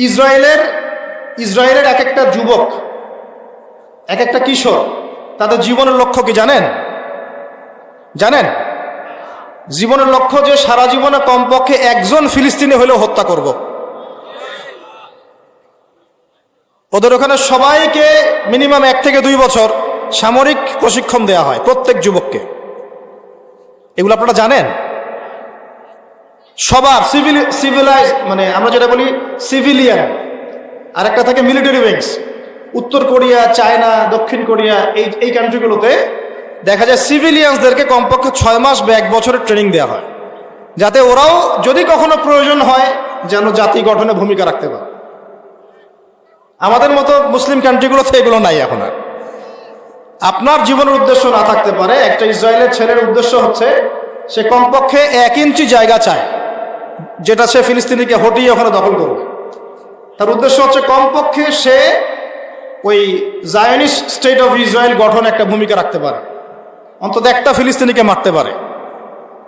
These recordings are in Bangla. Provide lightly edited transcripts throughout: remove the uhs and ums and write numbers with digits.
ইসরায়েলের এক একটা যুবক, এক একটা কিশোর, তাদের জীবনের লক্ষ্য কি জানেন? জীবনের লক্ষ্য যে সারা জীবনে কমপক্ষে একজন ফিলিস্তিনি হলেও হত্যা করব। ওদের ওখানে সবাইকে মিনিমাম 1 থেকে 2 বছর সামরিক প্রশিক্ষণ দেওয়া হয় প্রত্যেক যুবককে। এগুলো আপনারা জানেন? সবার সিভিলাইজ, মানে আমরা যেটা বলি সিভিলিয়ান, আর একটা থাকে মিলিটারি উইংস। উত্তর কোরিয়া, চায়না, দক্ষিণ কোরিয়া, এই কান্ট্রিগুলোতে দেখা যায় সিভিলিয়ানসদেরকে কমপক্ষে 6 মাস বা 1 বছরের ট্রেনিং দেওয়া হয়, যাতে ওরাও যদি কখনো প্রয়োজন হয় যেন জাতি গঠনে ভূমিকা রাখতে পারে। আমাদের মতো মুসলিম কান্ট্রিগুলোতে এগুলো নাই এখন আর। আপনার জীবনের উদ্দেশ্য না থাকতে পারে, একটা ইসরায়েলের ছেলের উদ্দেশ্য হচ্ছে সে কমপক্ষে 1 ইঞ্চি জায়গা চায়, যেটা সে ফিলিস্তিনিকে হটিয়ে ওখানে দখল করবে। তার উদ্দেশ্য হচ্ছে কমপক্ষে সে ওই জায়নিস্ট স্টেট অফ ইসরায়েল গঠনে একটা ভূমিকা রাখতে পারে, অন্তত একটা ফিলিস্তিনিকে মারতে পারে।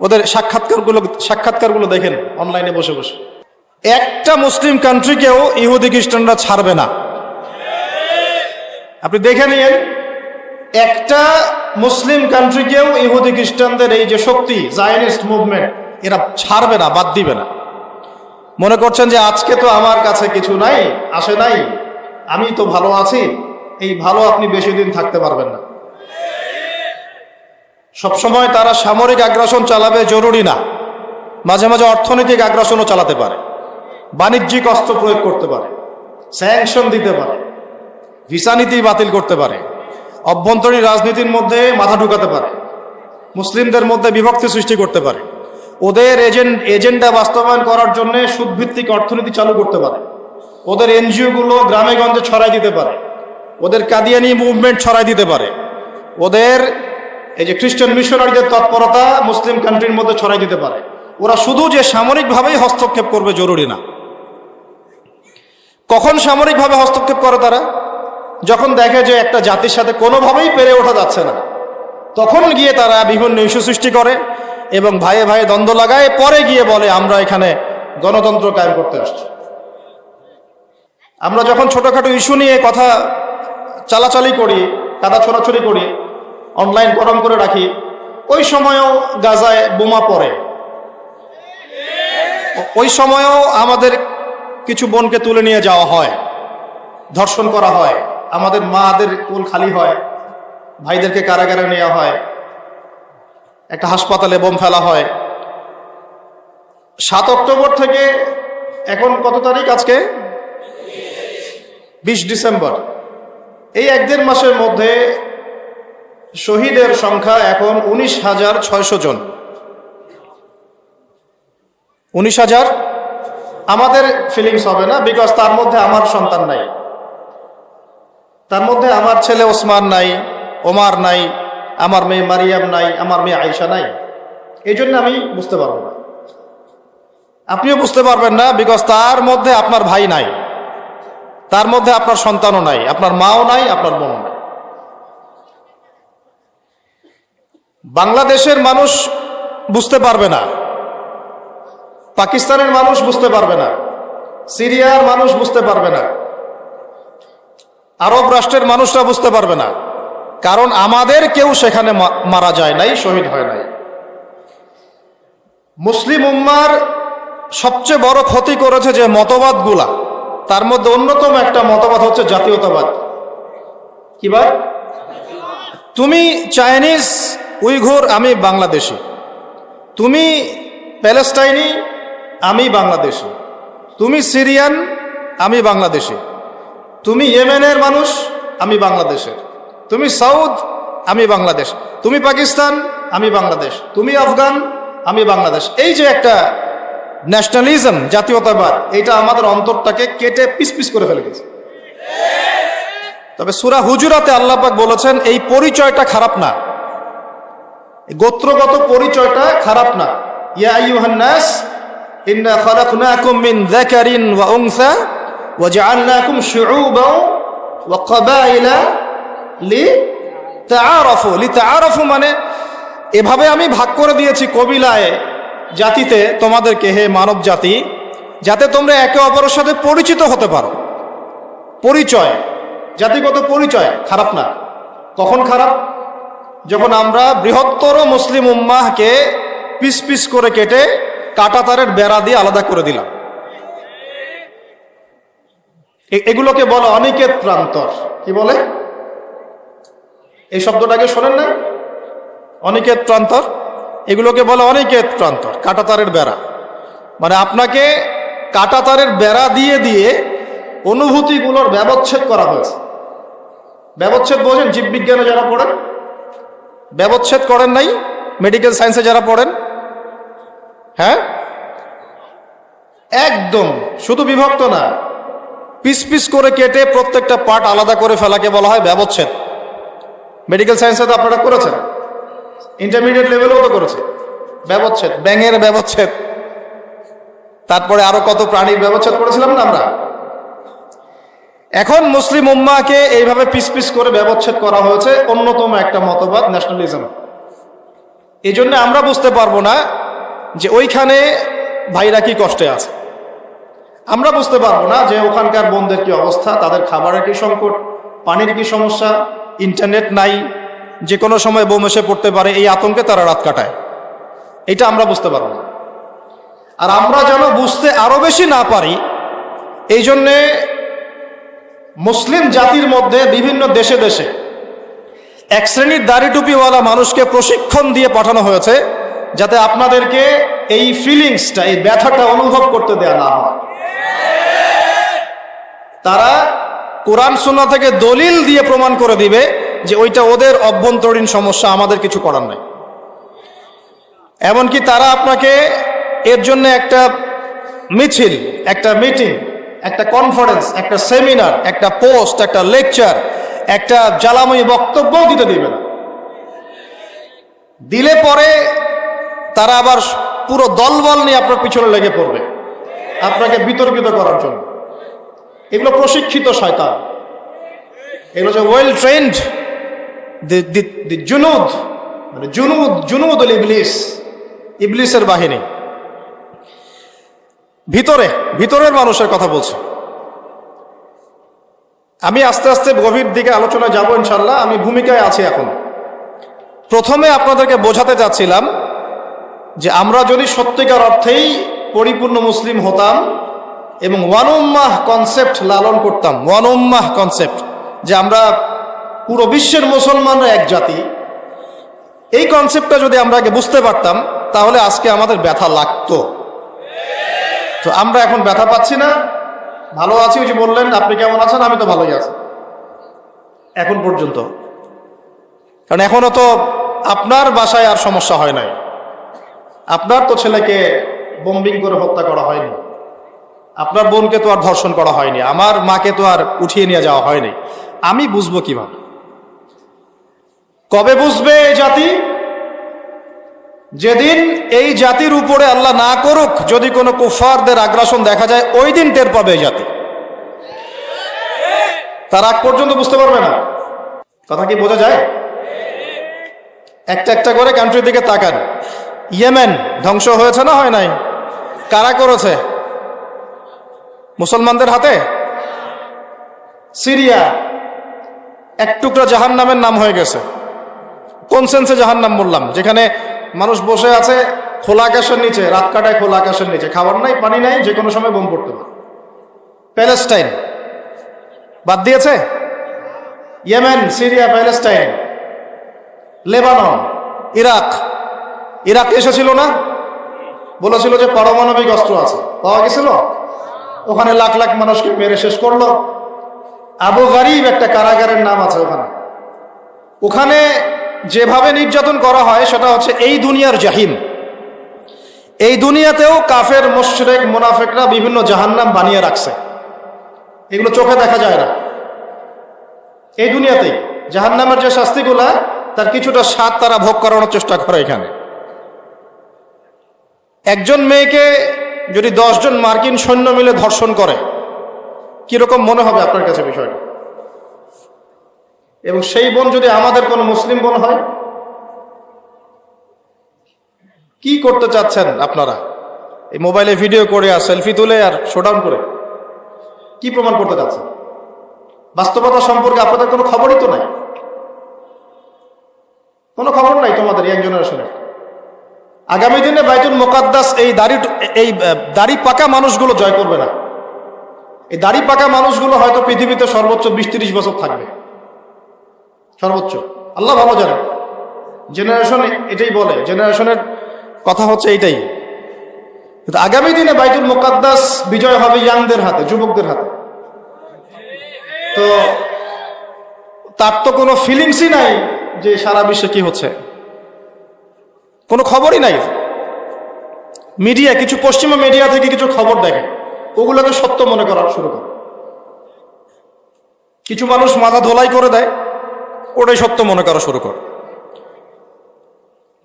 ওদের সাক্ষাৎকারগুলো দেখেন অনলাইনে বসে বসে। একটা মুসলিম কান্ট্রিকেও ইহুদি খ্রিস্টানরা ছাড়বে না। আপনি দেখে নিন, একটা মুসলিম কান্ট্রিকেও ইহুদি খ্রিস্টানদের এই যে শক্তি, জায়নিস্ট মুভমেন্ট, এরা ছাড়বে না, বাদ দিবে না। মনে করছেন যে আজকে তো আমার কাছে কিছু নাই, আসে নাই, আমি তো ভালো আছি, এই ভালো আপনি বেশি দিন থাকতে পারবেন না। সবসময় তারা সামরিক আগ্রাসন চালাবে জরুরি না, মাঝে মাঝে অর্থনৈতিক আগ্রাসনও চালাতে পারে, বাণিজ্যিক অস্ত্র প্রয়োগ করতে পারে, স্যাংশন দিতে পারে, ভিসা নীতি বাতিল করতে পারে, অভ্যন্তরীণ রাজনীতির মধ্যে মাথা ঢুকাতে পারে, মুসলিমদের মধ্যে বিভক্তি সৃষ্টি করতে পারে, ওদের এজেন্ডা বাস্তবায়ন করার জন্য সুদভিত্তিক অর্থনীতি চালু করতে পারে, ওদের এনজিওগুলো গ্রামে গঞ্জে ছড়াই দিতে পারে, ওদের কাদিয়ানি মুভমেন্ট ছড়াই দিতে পারে, ওদের এই যে খ্রিস্টান মিশনারিদের তৎপরতা মুসলিম কান্ট্রির মধ্যে ছড়াই দিতে পারে। ওরা শুধু যে সামরিকভাবেই হস্তক্ষেপ করবে জরুরি না। কখন সামরিকভাবে হস্তক্ষেপ করে তারা? যখন দেখে যে একটা জাতির সাথে কোনোভাবেই পেরে ওঠা যাচ্ছে না, তখন গিয়ে তারা বিভিন্ন ইস্যু সৃষ্টি করে এবং ভাইয়ে ভাইয়ে দ্বন্দ্ব লাগায়, পরে গিয়ে বলে আমরা এখানে গণতন্ত্র কায়েম করতে আসছি। আমরা যখন ছোটখাটো ইস্যু নিয়ে কথা চালাচালি করি, কাদা ছোড়াছড়ি করি, অনলাইন গরম করে রাখি, ওই সময়ও গাজায় বোমা পড়ে, ওই সময়ও আমাদের কিছু বোনকে তুলে নিয়ে যাওয়া হয়, ধর্ষণ করা হয়, আমাদের মাদের কোল খালি হয়, ভাইদেরকে কারাগারে নেওয়া হয়, একটা হাসপাতালে বোম ফেলা হয়। 7 অক্টোবর থেকে এখন কত তারিখ? আজকে 20 ডিসেম্বর। এই 1-1.5 মাসের মধ্যে শহীদের সংখ্যা এখন 19,600 জন। 19,000 আমাদের ফিলিংস হবে না, বিকজ তার মধ্যে আমার সন্তান নাই, তার মধ্যে আমার ছেলে ওসমান নাই, ওমার নাই, আমার মেয়ে মারিয়াম নাই, আমার মেয়ে আয়েশা নাই। এই জন্য আমি বুঝতে পারবো না, আপনিও বুঝতে পারবেন না, বিকজ তার মধ্যে আপনার ভাই নাই, তার মধ্যে আপনার সন্তানও নাই, আপনার মাও নাই, আপনার বোনও নাই। বাংলাদেশের মানুষ বুঝতে পারবে না, পাকিস্তানের মানুষ বুঝতে পারবে না, সিরিয়ার মানুষ বুঝতে পারবে না, আরব রাষ্ট্রের মানুষরা বুঝতে পারবে না, কারণ আমাদের কেউ সেখানে মারা যায় নাই, শহীদ হয় নাই। মুসলিম উম্মার সবচেয়ে বড় ক্ষতি করেছে যে মতবাদগুলা, তার মধ্যে অন্যতম একটা মতবাদ হচ্ছে জাতীয়তাবাদ। কি ভাই? তুমি চাইনিজ, উইঘুর, আমি বাংলাদেশি, তুমি প্যালেস্টাইনি, আমি বাংলাদেশি, তুমি সিরিয়ান, আমি বাংলাদেশি, তুমি ইয়েমেনের মানুষ, আমি বাংলাদেশের, তুমি সাউথ, আমি বাংলাদেশ, তুমি পাকিস্তান, আমি বাংলাদেশ, তুমি আফগান, আমি বাংলাদেশ। এই যে একটা ন্যাশনালিজম, জাতীয়তাবাদ, এটা আমাদের অন্তরটাকে কেটে পিস পিস করে ফেলে গেছে। তবে সূরা হুজুরাতে আল্লাহ পাক বলেছেন এই পরিচয়টা খারাপ না, গোত্রগত পরিচয়টা খারাপ না। ইয়া আইয়ুহান নাস ইন্না খালাকনাকুম মিন যাকারিন ওয়া উনসা ওয়া জাআলনাকুম শুউবান ওয়া ক্বাবাইলা লিতাআরাফু, মানে এভাবে আমি ভাগ করে দিয়েছি কবিলায়, জাতিতে তোমাদেরকে, হে মানব জাতি, যাতে তোমরা একে অপরের সাথে পরিচিত হতে পারো। পরিচয়, জাতিগত পরিচয় খারাপ না। কখন খারাপ? যখন আমরা বৃহত্তর মুসলিম উম্মাহকে পিস পিস করে কেটে কাঁটাতারের বেড়া দিয়ে আলাদা করে দিলাম। এগুলোকে বলে অনিকেত প্রান্তর। কি বলে? এই শব্দটাকে শোনেন না? অনিকেত প্রান্তর, এগুলোকে বলে অনিকেত প্রান্তর, কাঁটাতারের বেড়া। মানে আপনাকে কাঁটাতারের বেড়া দিয়ে দিয়ে অনুভূতিগুলোর ব্যবচ্ছেদ করা হয়েছে। ব্যবচ্ছেদ বোঝেন? জীববিজ্ঞানে যারা পড়েন ব্যবচ্ছেদ করেন নাই? মেডিকেল সায়েন্সে যারা পড়েন, হ্যাঁ, একদম শুধু বিভক্ত না, পিস পিস করে কেটে প্রত্যেকটা পার্ট আলাদা করে ফেলাকে বলা হয় ব্যবচ্ছেদ। মেডিকেল সায়েন্সে তো আপনারা করেছেন, ইন্টারমিডিয়েট লেভেলেও তো করেছে ব্যবচ্ছেদ। ব্যাঙের ব্যবচ্ছেদ, তারপরে আরো কত প্রাণীর ব্যবচ্ছেদ করেছিলাম না আমরা। এখন মুসলিম উম্মাহকে এইভাবে পিস পিস করে ব্যবচ্ছেদ করা হয়েছে। অন্যতম একটা মতবাদ ন্যাশনালিজম। এই জন্য আমরা বুঝতে পারবো না যে ওইখানে ভাইরা কি কষ্টে আছে। আমরা বুঝতে পারবো না যে ওখানকার বোনদের কি অবস্থা, তাদের খাবারের কি সংকট, পানির কি সমস্যা, ইন্টারনেট নাই, যে কোনো সময় বোম এসে পড়তে পারে, এই আতঙ্কে তারা রাত কাটায়। এটা আমরা বুঝতে পারবো না। আর আমরা যেন বুঝতে আরো বেশি না পারি, এই জন্যে মুসলিম জাতির মধ্যে বিভিন্ন দেশে দেশে এক শ্রেণীর দাড়ি টুপিওয়ালা মানুষকে প্রশিক্ষণ দিয়ে পাঠানো হয়েছে, যাতে আপনাদেরকে এই ফিলিংসটা, এই ব্যথাটা অনুভব করতে দেয়া না হয়। তারা কোরআন সুন্নাহ থেকে দলিল দিয়ে প্রমাণ করে দিবে যে ওইটা ওদের অভ্যন্তরীণ সমস্যা, আমাদের কিছু করার নাই। এমনকি তারা আপনাকে এর জন্য একটা মিছিল, একটা মিটিং, একটা কনফারেন্স, একটা সেমিনার, একটা পোস্ট, একটা লেকচার, একটা জ্বালাময়ী বক্তব্য দিতে দিবে না। দিলে পরে তারা আবার পুরো দলবল নিয়ে আপনার পিছনে লেগে পড়বে আপনাকে বিতর্কিত করার জন্য। এগুলো প্রশিক্ষিত শয়তান, এগুলো হচ্ছে ওয়েল ট্রেন্ড জুনুদ, মানে জুনুদুল ইবলিস, ইবলিসের বাহিনী। ভিতরের মানুষের কথা বলছে। আমি আস্তে আস্তে গভীর দিকে আলোচনা যাব ইনশাল্লাহ। আমি ভূমিকায় আছি এখন। প্রথমে আপনাদেরকে বোঝাতে চাচ্ছিলাম যে আমরা যদি সত্যিকার অর্থেই পরিপূর্ণ মুসলিম হতাম এবং ওয়ান উম্মাহ কনসেপ্ট লালন করতাম, ওয়ান উম্মাহ কনসেপ্ট, যে আমরা পুরো বিশ্বের মুসলমানরা এক জাতি, এই কনসেপ্টটা যদি আমরা আগে বুঝতে পারতাম, তাহলে আজকে আমাদের ব্যথা লাগতো। তো আমরা এখন ব্যথা পাচ্ছি না, ভালো আছি। ওই যে বললেন আপনি কেমন আছেন, আমি তো ভালোই আছি এখন পর্যন্ত। কারণ এখনো তো আপনার বাসায় আর সমস্যা হয় নাই, আপনার তো ছেলেকে বোম্বিং করে হত্যা করা হয়নি, আপনার বোনকে তো আর ধর্ষণ করা হয়নি, আমার মাকে তো আর উঠিয়ে নিয়ে যাওয়া হয়নি। আমি বুঝবো কিভাবে? কবে বুঝবে এই জাতি? যেদিন এই জাতির উপরে আল্লাহ না করুক যদি কোনো কুফারদের আগ্রাসন দেখা যায়, ওই দিন টের পাবে এই জাতি। তার আগ পর্যন্ত বুঝতে পারবে না। কথা কি বোঝা যায়? একটা একটা করে কান্ট্রির দিকে তাকান। ইয়েমেন ধ্বংস হয়েছে না হয় নাই? কারা করেছে? মুসলমানদের হাতে। সিরিয়া এক টুকরা জাহান্নামের নাম হয়ে গেছে। কোন সেন্সে জাহান্নাম বললাম? যেখানে মানুষ বসে আছে খোলা আকাশের নিচে, রাত কাটায় খোলা আকাশের নিচে, খাবার নাই, পানি নাই, যে কোনো সময় বোম পড়তে পারে। প্যালেস্টাইন বাদ দিয়েছে? Yemen, Syria, Palestine, Lebanon, Iraq এসেছিল না? বলেছিল যে পারমাণবিক অস্ত্র আছে, পাওয়া গেছিল। ওখানে লাখ লাখ মানুষকে মেরে শেষ করলো। আবু গারিব একটা কারাগারের নাম আছে ওখানে। ওখানে যেভাবে নির্যাতন করা হয় সেটা হচ্ছে এই দুনিয়ার জাহিম। এই দুনিয়াতেও কাফের, মুশরিক, মুনাফিকরা বিভিন্ন জাহান্নাম বানিয়ে রাখছে। এগুলো চোখে দেখা যায় না। এই দুনিয়াতেই জাহান্নামের যে শাস্তিগুলা, তার কিছুটা স্বাদ তারা ভোগ করানোর চেষ্টা করে। এখানে একজন মেয়েকে যদি 10 জন মার্কিন সৈন্য মিলে ধর্ষণ করে, কিরকম মনে হবে আপনার কাছে বিষয়টা? এবং সেই বোন যদি আমাদের কোনো মুসলিম বোন হয়, কি করতে চাচ্ছেন আপনারা? এই মোবাইলে ভিডিও করে আর সেলফি তুলে আর শোডাউন করে কি প্রমাণ করতে যাচ্ছে? বাস্তবতা সম্পর্কে আপনাদের কোনো খবরই তো নাই, কোনো খবর নাই তোমাদের ইয়াং জেনারেশনের। আগামী দিনে বাইতুল মুকাদ্দাস এই দাড়ি পাকা মানুষগুলো জয় করবে না। এই দাড়ি পাকা মানুষগুলো হয়তো পৃথিবীতে সর্বোচ্চ 20-30 বছর থাকবে, সর্বোচ্চ, আল্লাহ ভালো জানে। জেনারেশন এটাই বলে, জেনারেশনের কথা হচ্ছে এইটাই। কিন্তু আগামী দিনে বাইতুল মুকাদ্দাস বিজয় হবে ইয়াংদের হাতে, যুবকদের হাতে। তো তার তো কোনো ফিলিংসই নাই যে সারা বিশ্বে কি হচ্ছে, কোনো খবরই নাই। মিডিয়া, কিছু পশ্চিমা মিডিয়া থেকে কিছু খবর দেখে, ওগুলোকে সত্য মনে করা শুরু করে। কিছু মানুষ মাথা ধোলাই করে দেয়, ওটাই সত্য মনে করা শুরু করে।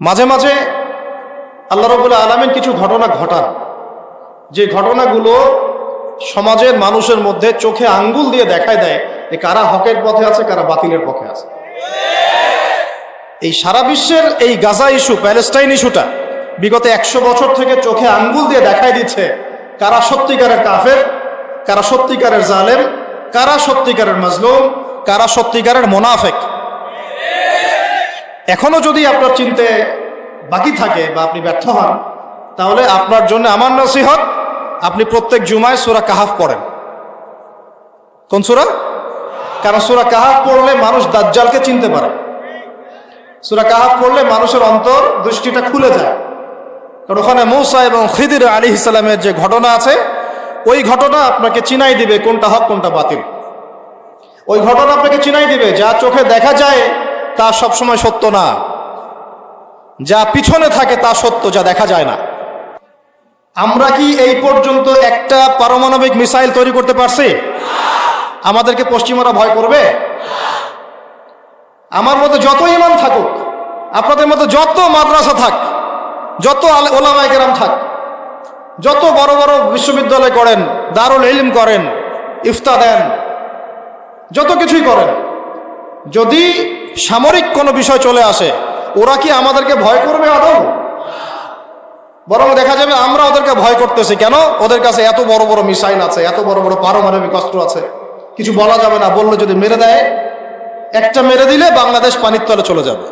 মাঝে মাঝে আল্লাহ রাব্বুল আলামিন কিছু ঘটনা ঘটান, যে ঘটনাগুলো সমাজের মানুষের মধ্যে চোখে আঙ্গুল দিয়ে দেখায় দেয় যে কারা হকের পথে আছে, কারা বাতিলের পথে আছে। এই সারা বিশ্বের এই গাজা ইস্যু, প্যালেস্টাইন ইস্যুটা বিগত 100 বছর থেকে চোখে আঙ্গুল দিয়ে দেখায় দিচ্ছে কারা সত্যিকারের কাফের, কারা সত্যিকারের জালেম, কারা সত্যিকারের মাজলুম, কারা সত্যিকারের মুনাফিক। এখনো যদি আপনার চিনতে বাকি থাকে বা আপনি ব্যর্থ হন, তাহলে আপনার জন্য আমার নসিহত, আপনি প্রত্যেক জুমায় সূরা কাহাফ পড়েন। কোন সূরা? কারণ সূরা কাহাফ পড়লে মানুষ দাজ্জালকে চিনতে পারে। সূরা কাহাফ পড়লে মানুষের অন্তর দৃষ্টিটা খুলে যায়। কারণ ওখানে মূসা এবং খিদির আলাইহিস সালামের যে ঘটনা আছে, ওই ঘটনা আপনাকে চিনাই দিবে কোনটা হক কোনটা বাতিল। ওই ঘটনা আপনাকে চিনাই দিবে যা চোখে দেখা যায় তা সবসময় সত্য না, যা পিছনে থাকে তা সত্য, যা দেখা যায় না। আমরা কি এই পর্যন্ত একটা পারমাণবিক মিসাইল তৈরি করতে পারছি? আমাদেরকে পশ্চিমারা ভয় করবে? আমার মতো যত ইমান থাকুক, আপনাদের মতো যত মাদ্রাসা থাক, যত ওলামায়ে কেরাম থাক, যত বড় বড় বিশ্ববিদ্যালয় করেন, দারুল ইলম করেন, ইফতা দেন, যত কিছুই করেন, যদি সামরিক কোনো বিষয় চলে আসে, ওরা কি আমাদেরকে ভয় করবে আদৌ? বরং দেখা যাবে আমরা ওদেরকে ভয় করতেছি। কেন? ওদের কাছে এত বড় বড় মিসাইল আছে, এত বড় বড় পারমাণবিক অস্ত্র আছে, কিছু বলা যাবে না, বললে যদি মেরে দেয়, একটা মেরে দিলে বাংলাদেশ পানির তলে চলে যাবে।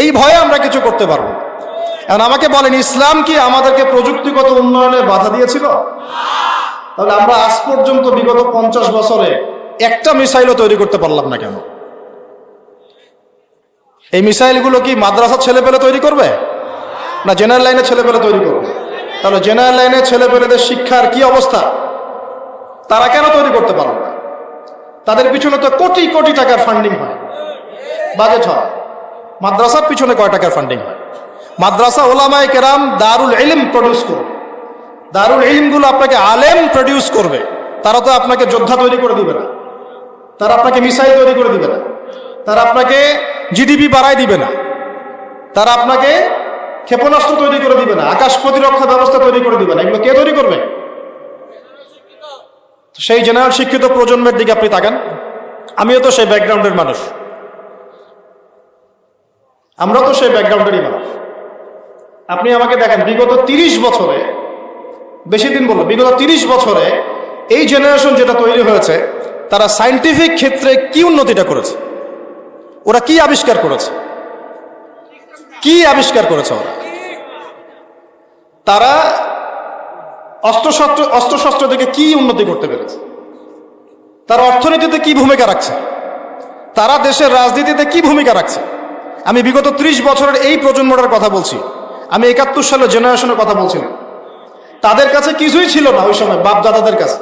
এই ভয়ে আমরা কিছু করতে পারবো। এখন আমাকে বলেন, ইসলাম কি আমাদেরকে প্রযুক্তিগত উন্নয়নে বাধা দিয়েছিল? তাহলে আমরা আজ পর্যন্ত বিগত 50 বছরে একটা মিসাইলও তৈরি করতে পারলাম না কেন? এই মিসাইলগুলো কি মাদ্রাসার ছেলেপেলে তৈরি করবে, না জেনারেল লাইনের ছেলেপেলে তৈরি করবে? তাহলে জেনারেল লাইনের ছেলেপেলেদের শিক্ষার কি অবস্থা? তারা কেন তৈরি করতে পারল না? তাদের পিছনে তো কোটি কোটি টাকার ফান্ডিং হয়, বাজেট হয়। মাদ্রাসার পিছনে কয় টাকার ফান্ডিং হয়? মাদ্রাসা ওলামায়ে কেরাম দারুল ইলম প্রডিউস করবে। দারুল ইলমগুলো আপনাকে আলেম প্রডিউস করবে। তারা তো আপনাকে যোদ্ধা তৈরি করে দিবে না, তারা আপনাকে মিসাইল তৈরি করে দিবে না, তারা আপনাকে জিডিপি বাড়ায় দিবে না, তারা আপনাকে ক্ষেপণাস্ত্র তৈরি করে দিবে না, আকাশ প্রতিরক্ষা ব্যবস্থা তৈরি করে দিবে না। এগুলো কে তৈরি করবে? সেই জেনারেল শিক্ষিত প্রজন্মের দিকে আপনি তাকান। আমিও তো সেই ব্যাকগ্রাউন্ডের মানুষ, আমরা তো সেই ব্যাকগ্রাউন্ডেরই মানুষ। আপনি আমাকে দেখেন, বিগত 30 বছরে, বেশি দিন বলবো, বিগত 30 বছরে এই জেনারেশন যেটা তৈরি হয়েছে, তারা সায়েন্টিফিক ক্ষেত্রে কি উন্নতিটা করেছে? ওরা কি আবিষ্কার করেছে? কি আবিষ্কার করেছে ওরা? তারা অস্ত্রশস্ত্র থেকে কি উন্নতি করতে পেরেছে? তারা অর্থনীতিতে কি ভূমিকা রাখছে? তারা দেশের রাজনীতিতে কি ভূমিকা রাখছে? আমি বিগত 30 বছরের এই প্রজন্মটার কথা বলছি, আমি 71 সালের জেনারেশনের কথা বলছি না। তাদের কাছে কিছুই ছিল না ওই সময়, বাপ দাদাদের কাছে।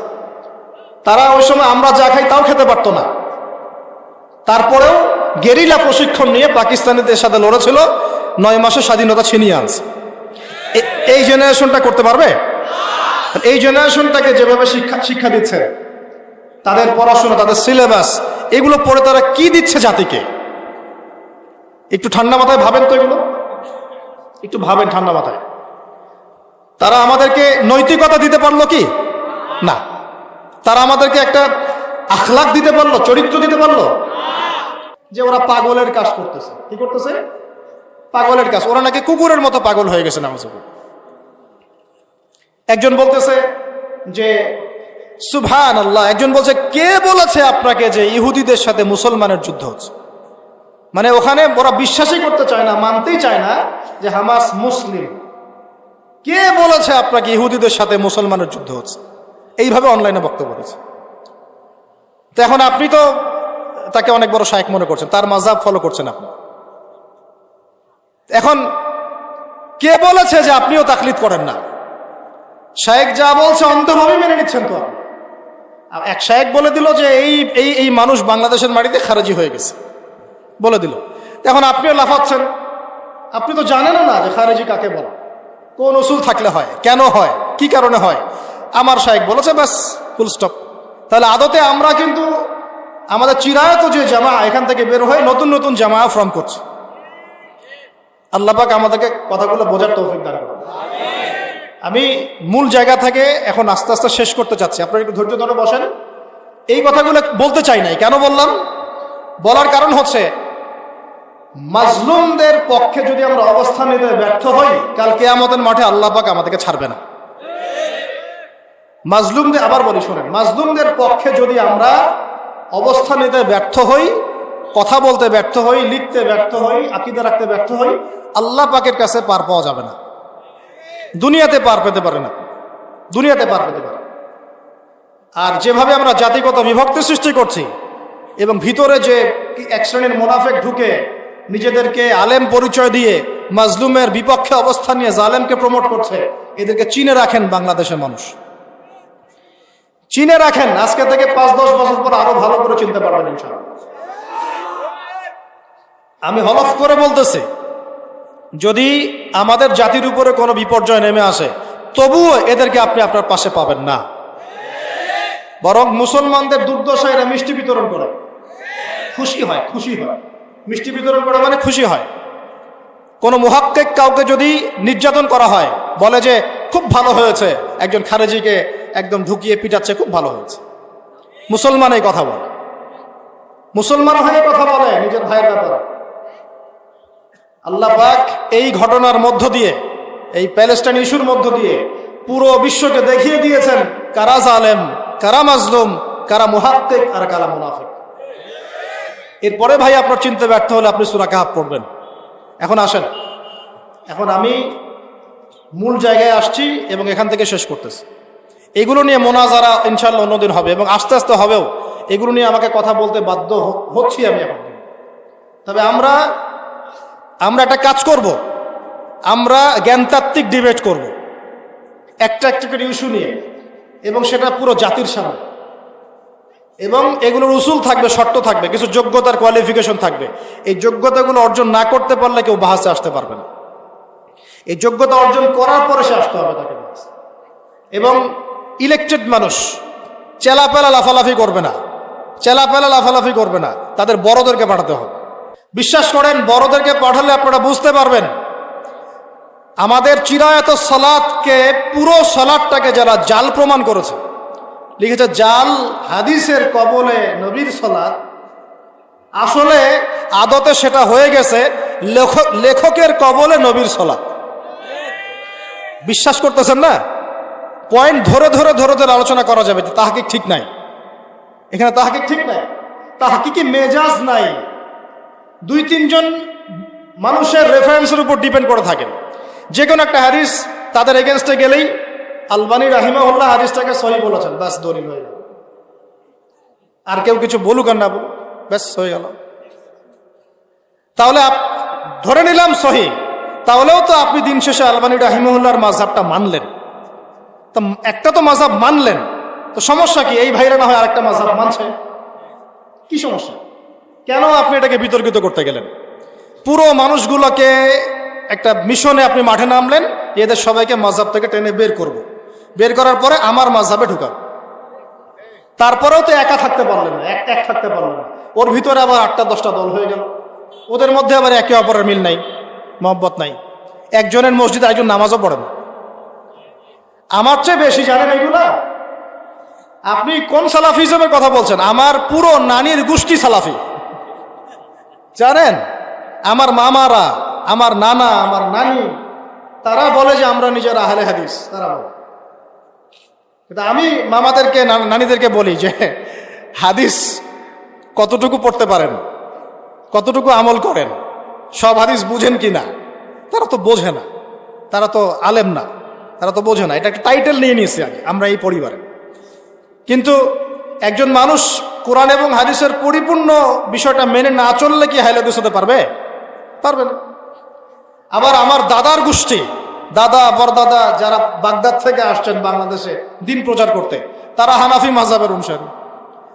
তারা ওই সময় আমরা যা খাই তাও খেতে পারতো না। তারপরেও গেরিলা প্রশিক্ষণ নিয়ে পাকিস্তানিদের সাথে লড়েছিল, 9 মাসে স্বাধীনতা ছিনিয়ে আনছে। এই জেনারেশনটা করতে পারবে? এই জেনারেশনটাকে যেভাবে শিক্ষা দিচ্ছে, তাদের পড়াশোনা, তাদের সিলেবাস, এগুলো পড়ে তারা কি দিচ্ছে জাতিকে? একটু ঠান্ডা মাথায় ভাবেন তো, এগুলো একটু ভাবেন ঠান্ডা মাথায়। তারা আমাদেরকে নৈতিকতা দিতে পারলো কি? না। তারা আমাদেরকে একটা আখলাক দিতে পারলো, চরিত্র দিতে পারলো? যে ওরা পাগলের কাজ করতেছে। কি করতেছে? পাগলের কাজ। ওরা নাকি কুকুরের মতো পাগল হয়ে গেছে। নামাজ একজন বলতেছে যে সুবহানাল্লাহ, একজন বলছে কে বলেছে আপনাকে যে ইহুদিদের সাথে মুসলমানের যুদ্ধ হচ্ছে? মানে ওখানে ওরা বিশ্বাসই করতে চায় না, মানতেই চায় না যে হামাস মুসলিম। কে বলেছে আপনাকে ইহুদিদের সাথে মুসলমানের যুদ্ধ হচ্ছে? এইভাবে অনলাইনে বক্তব্য দিচ্ছে। তো এখন আপনি তো তাকে অনেক বড় শায়েখ মনে করছেন, তার মাযহাব ফলো করছেন আপনি। এখন কে বলেছে যে আপনিও তাকলিদ করেন না? শায়েখ যা বলছে অন্তভাবে মেনে নিচ্ছেন তো আপনি। এক শায়েখ বলে দিল যে এই মানুষ বাংলাদেশের মাটিতে খারেজি হয়ে গেছে, বলে দিল। এখন আপনিও লাফাচ্ছেন, আপনি তো জানেন না যে খারেজি কাকে বলে, কোন উসুল থাকলে হয়, কেন হয়, কি কারণে হয়। আমার শায়েখ বলেছে, ব্যাস, ফুল স্টপ। তাহলে আদতে আমরা কিন্তু আমাদের চিরায়ত যে জামা এখান থেকে বের হয়ে নতুন নতুন জামা ফর্ম করছে। আল্লাহ পাক আমাদেরকে কথাগুলো বোঝার তৌফিক দান করুন। আমি মূল জায়গা থেকে এখন আস্তে আস্তে শেষ করতে চাচ্ছি, আপনারা একটু ধৈর্য ধরে বসেন। এই কথাগুলো বলতে চাই নাই, কেন বললাম? বলার কারণ হচ্ছে মাজলুমদের পক্ষে যদি আমরা অবস্থান নিতে ব্যর্থ হই, কাল কিয়ামতের মাঠে আল্লাহ পাক আমাদেরকে ছাড়বে না। মাজলুমদের, আবার বলি শোনেন, মাজলুমদের পক্ষে যদি আমরা অবস্থান নিতে ব্যর্থ হই, কথা বলতে ব্যর্থ হই, লিখতে ব্যর্থ হই, আকীদা রাখতে ব্যর্থ হই, আল্লাহ পাকের কাছে পার পাওয়া যাবে না। দুনিয়াতে পার পেতে পারে না, দুনিয়াতে পার পেতে পারে। আর যেভাবে আমরা জাতিগত বিভক্তি সৃষ্টি করছি এবং ভিতরে যে এক শ্রেণীর মুনাফিক ঢুকে নিজেদেরকে আলেম পরিচয় দিয়ে মাজলুমের বিপক্ষে অবস্থান নিয়ে জালেমকে প্রমোট করছে, এদেরকে চিনে রাখেন বাংলাদেশের মানুষ, চিনে রাখেন। আজকে থেকে 5-10 বছর পর আরো ভালো করে চিনতে পারবেন ইনশাআল্লাহ। আমি হলফ করে বলতেছি, যদি আমাদের জাতির উপরে কোনো বিপর্যয় নেমে আসে, তবুও এদেরকে আপনি আপনার পাশে পাবেন না। বরং মুসলমানদের দুর্দশায় এরা মিষ্টি বিতরণ করে খুশি হয়, খুশি হয়। মিষ্টি বিতরণ করে মানে খুশি হয়। কোনো মুহাক্কিক কাউকে যদি নির্যাতন করা হয়, বলে যে খুব ভালো হয়েছে, একজন খারেজিকে একদম ঢুকিয়ে পিটাচ্ছে, খুব ভালো হয়েছে। মুসলমান এই কথা বলে, মুসলমান হয়ে কথা বলে নিজের ভাইয়ের ব্যাপারে। আল্লাহ পাক এই ঘটনার মধ্য দিয়ে, এই প্যালেস্টাইন ইস্যুর মধ্য দিয়ে পুরো বিশ্বকে দেখিয়ে দিয়েছেন কারা জালেম, কারা মাজলুম, কারা মুহাক্কিক আর কারা মুনাফিক। এরপরে ভাই আপনার চিনতে ব্যর্থ হলে আপনি সূরা কাহফ পড়বেন। এখন আসেন, এখন আমি মূল জায়গায় আসছি এবং এখান থেকে শেষ করতেছি। এগুলো নিয়ে মোনাজারা ইনশাআল্লাহ অন্যদিন হবে এবং আস্তে আস্তে হবেও। এগুলো নিয়ে আমাকে কথা বলতে বাধ্য হচ্ছি আমি এখন। তবে আমরা একটা কাজ করব, আমরা জ্ঞানতাত্ত্বিক ডিবেট করব একটা একটা করে ইস্যু নিয়ে, এবং সেটা পুরো জাতির সামনে। এবং এগুলোর উসুল থাকবে, শর্ত থাকবে, কিছু যোগ্যতার কোয়ালিফিকেশন থাকবে। এই যোগ্যতাগুলো অর্জন না করতে পারলে কেউ বাহাসে আসতে পারবে না। এই যোগ্যতা অর্জন করার পরে সে আসতে হবে তাকে। এবং ইলেকটেড মানুষ চেলাপেলা লাফালাফি করবে না, চেলাপেলা লাফালাফি করবে না, তাদের বড়দেরকে পাঠাতে হবে। বিশ্বাস করেন, বড়দেরকে পাঠালে আপনারা বুঝতে পারবেন আমাদের চিরায়ত সালাতকে, পুরো সালাতটাকে যারা জাল প্রমাণ করেছে, লিখেছে জাল হাদিসের কবলে নবীর সালাত, আসলে আদতে সেটা হয়ে গেছে লেখকের কবলে নবীর সালাত। বিশ্বাস করতেছেন না? পয়েন্ট ধরে ধরে ধরে ধরে আলোচনা করা যাবে। তাহকিক ঠিক নাই, এখানে তাহকিক ঠিক নাই, তাহকিকি মেজাজ নাই। 2-3 জন মানুষের রেফারেন্সের উপর ডিপেন্ড করে থাকেন। যে কোনো একটা হাদিস তাদের এগেনস্টে গেলেই আলবানী রাহিমাহুল্লাহ হাদিসটাকে সহি বলেছেন, ব্যাস দলিল হয়ে গেল। আর কেউ কিছু বলুক আর না বলুক, ব্যাস হয়ে গেল। তাহলে ধরে নিলাম সহি, তাহলেও তো আপনি দিন শেষে আলবানী রাহিমাহুল্লাহর মাযহাবটা মানলেন। তো একটা তো মাযহাব মানলেন, তো সমস্যা কি? এই ভাইরা না হয় আরেকটা মাযহাব মানছে, কি সমস্যা? কেন আপনি এটাকে বিতর্কিত করতে গেলেন? পুরো মানুষগুলোকে একটা মিশনে আপনি মাঠে নামলেন, এদের সবাইকে মাযহাব থেকে টেনে বের করব, বের করার পরে আমার মাযহাবে ঢুকান। তারপরেও তো একা থাকতে পারলেন না, এক থাকতে পারলেন না। ওর ভিতরে আবার 8টা-10টা দল হয়ে গেল, ওদের মধ্যে আবার একে অপরের মিল নাই, মহব্বত নাই। একজনের মসজিদে একজন নামাজও পড়েন। আমার চেয়ে বেশি জানেন এগুলা। আপনি কোন সালাফিজমের কথা বলছেন? আমার পুরো নানির গোষ্ঠী সালাফি, জানেন? আমার মামারা, আমার নানা, আমার নানি, তারা বলে যে আমরা নিজের আহলে হাদিস। তারা বলে কিন্তু আমি মামাদেরকে নানিদেরকে বলি যে হাদিস কতটুকু পড়তে পারেন, কতটুকু আমল করেন, সব হাদিস বুঝেন কি না? তারা তো বোঝে না, তারা তো আলেম না, তারা তো বোঝে না। এটা একটা টাইটেল নিয়ে নিয়েছি আমরা এই পরিবারে। কিন্তু একজন মানুষ কোরআন এবং হাদিসের পরিপূর্ণ বিষয়টা মেনে না চললে কি আহলে হাদিস হতে পারবে? পারবে না। আবার আমার দাদার গোষ্ঠী, দাদা পরদাদা যারা বাগদাদ থেকে আসছেন বাংলাদেশে দিন প্রচার করতে, তারা হানাফি মাযহাবের অনুসারী।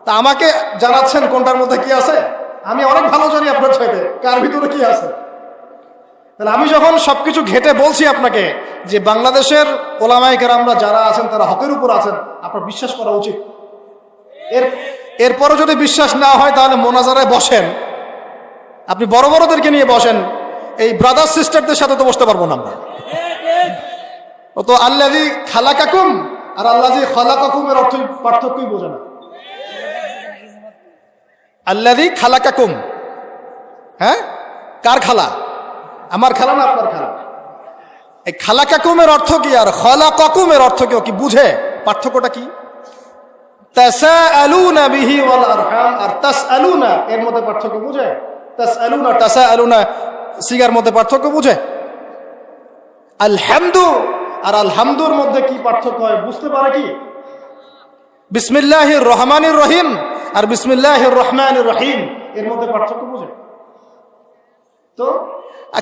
তা আমাকে জানাচ্ছেন কোনটার মধ্যে কি আছে? আমি অনেক ভালো জানি আপনার চাইতে কার ভিতরে কি আছে। তাহলে আমি যখন সবকিছু ঘেটে বলছি আপনাকে যে বাংলাদেশের ওলামায়ে কেরামরা যারা আছেন তারা হকের উপর আছেন, আপনার বিশ্বাস করা উচিত। এরপরও যদি বিশ্বাস না হয় তাহলে মোনাজারায় বসেন, আপনি বড় বড়দেরকে নিয়ে বসেন, এই ব্রাদার সিস্টারদের সাথে তো বসতে পারবো না আমরা। ও তো আল্লাযী খালাকাকুম আর আল্লাযী খালাকাকুমের অর্থ পার্থক্যই বোঝে না। আল্লাযী খালাকাকুম, হ্যাঁ, কার খালা? আমার খালা না আপনার খালা? এই খালাকাকুমের অর্থ কি আর খালাকাকুমের অর্থ কি বুঝে? পার্থক্যটা কি? তাসাআলুনা বিহি ওয়াল আরহাম আর তাসআলুনা এর মধ্যে পার্থক্য বুঝে? তাসআলুনা তাসাআলুনা সিগার মধ্যে পার্থক্য বুঝে? আলহামদু আর আলহামদুর মধ্যে কি পার্থক্য হয় বুঝতে পারে কি? বিসমিল্লাহির রহমানির রহিম আর বিসমিল্লাহির রহমানির রহিম এর মধ্যে পার্থক্য বুঝে? তো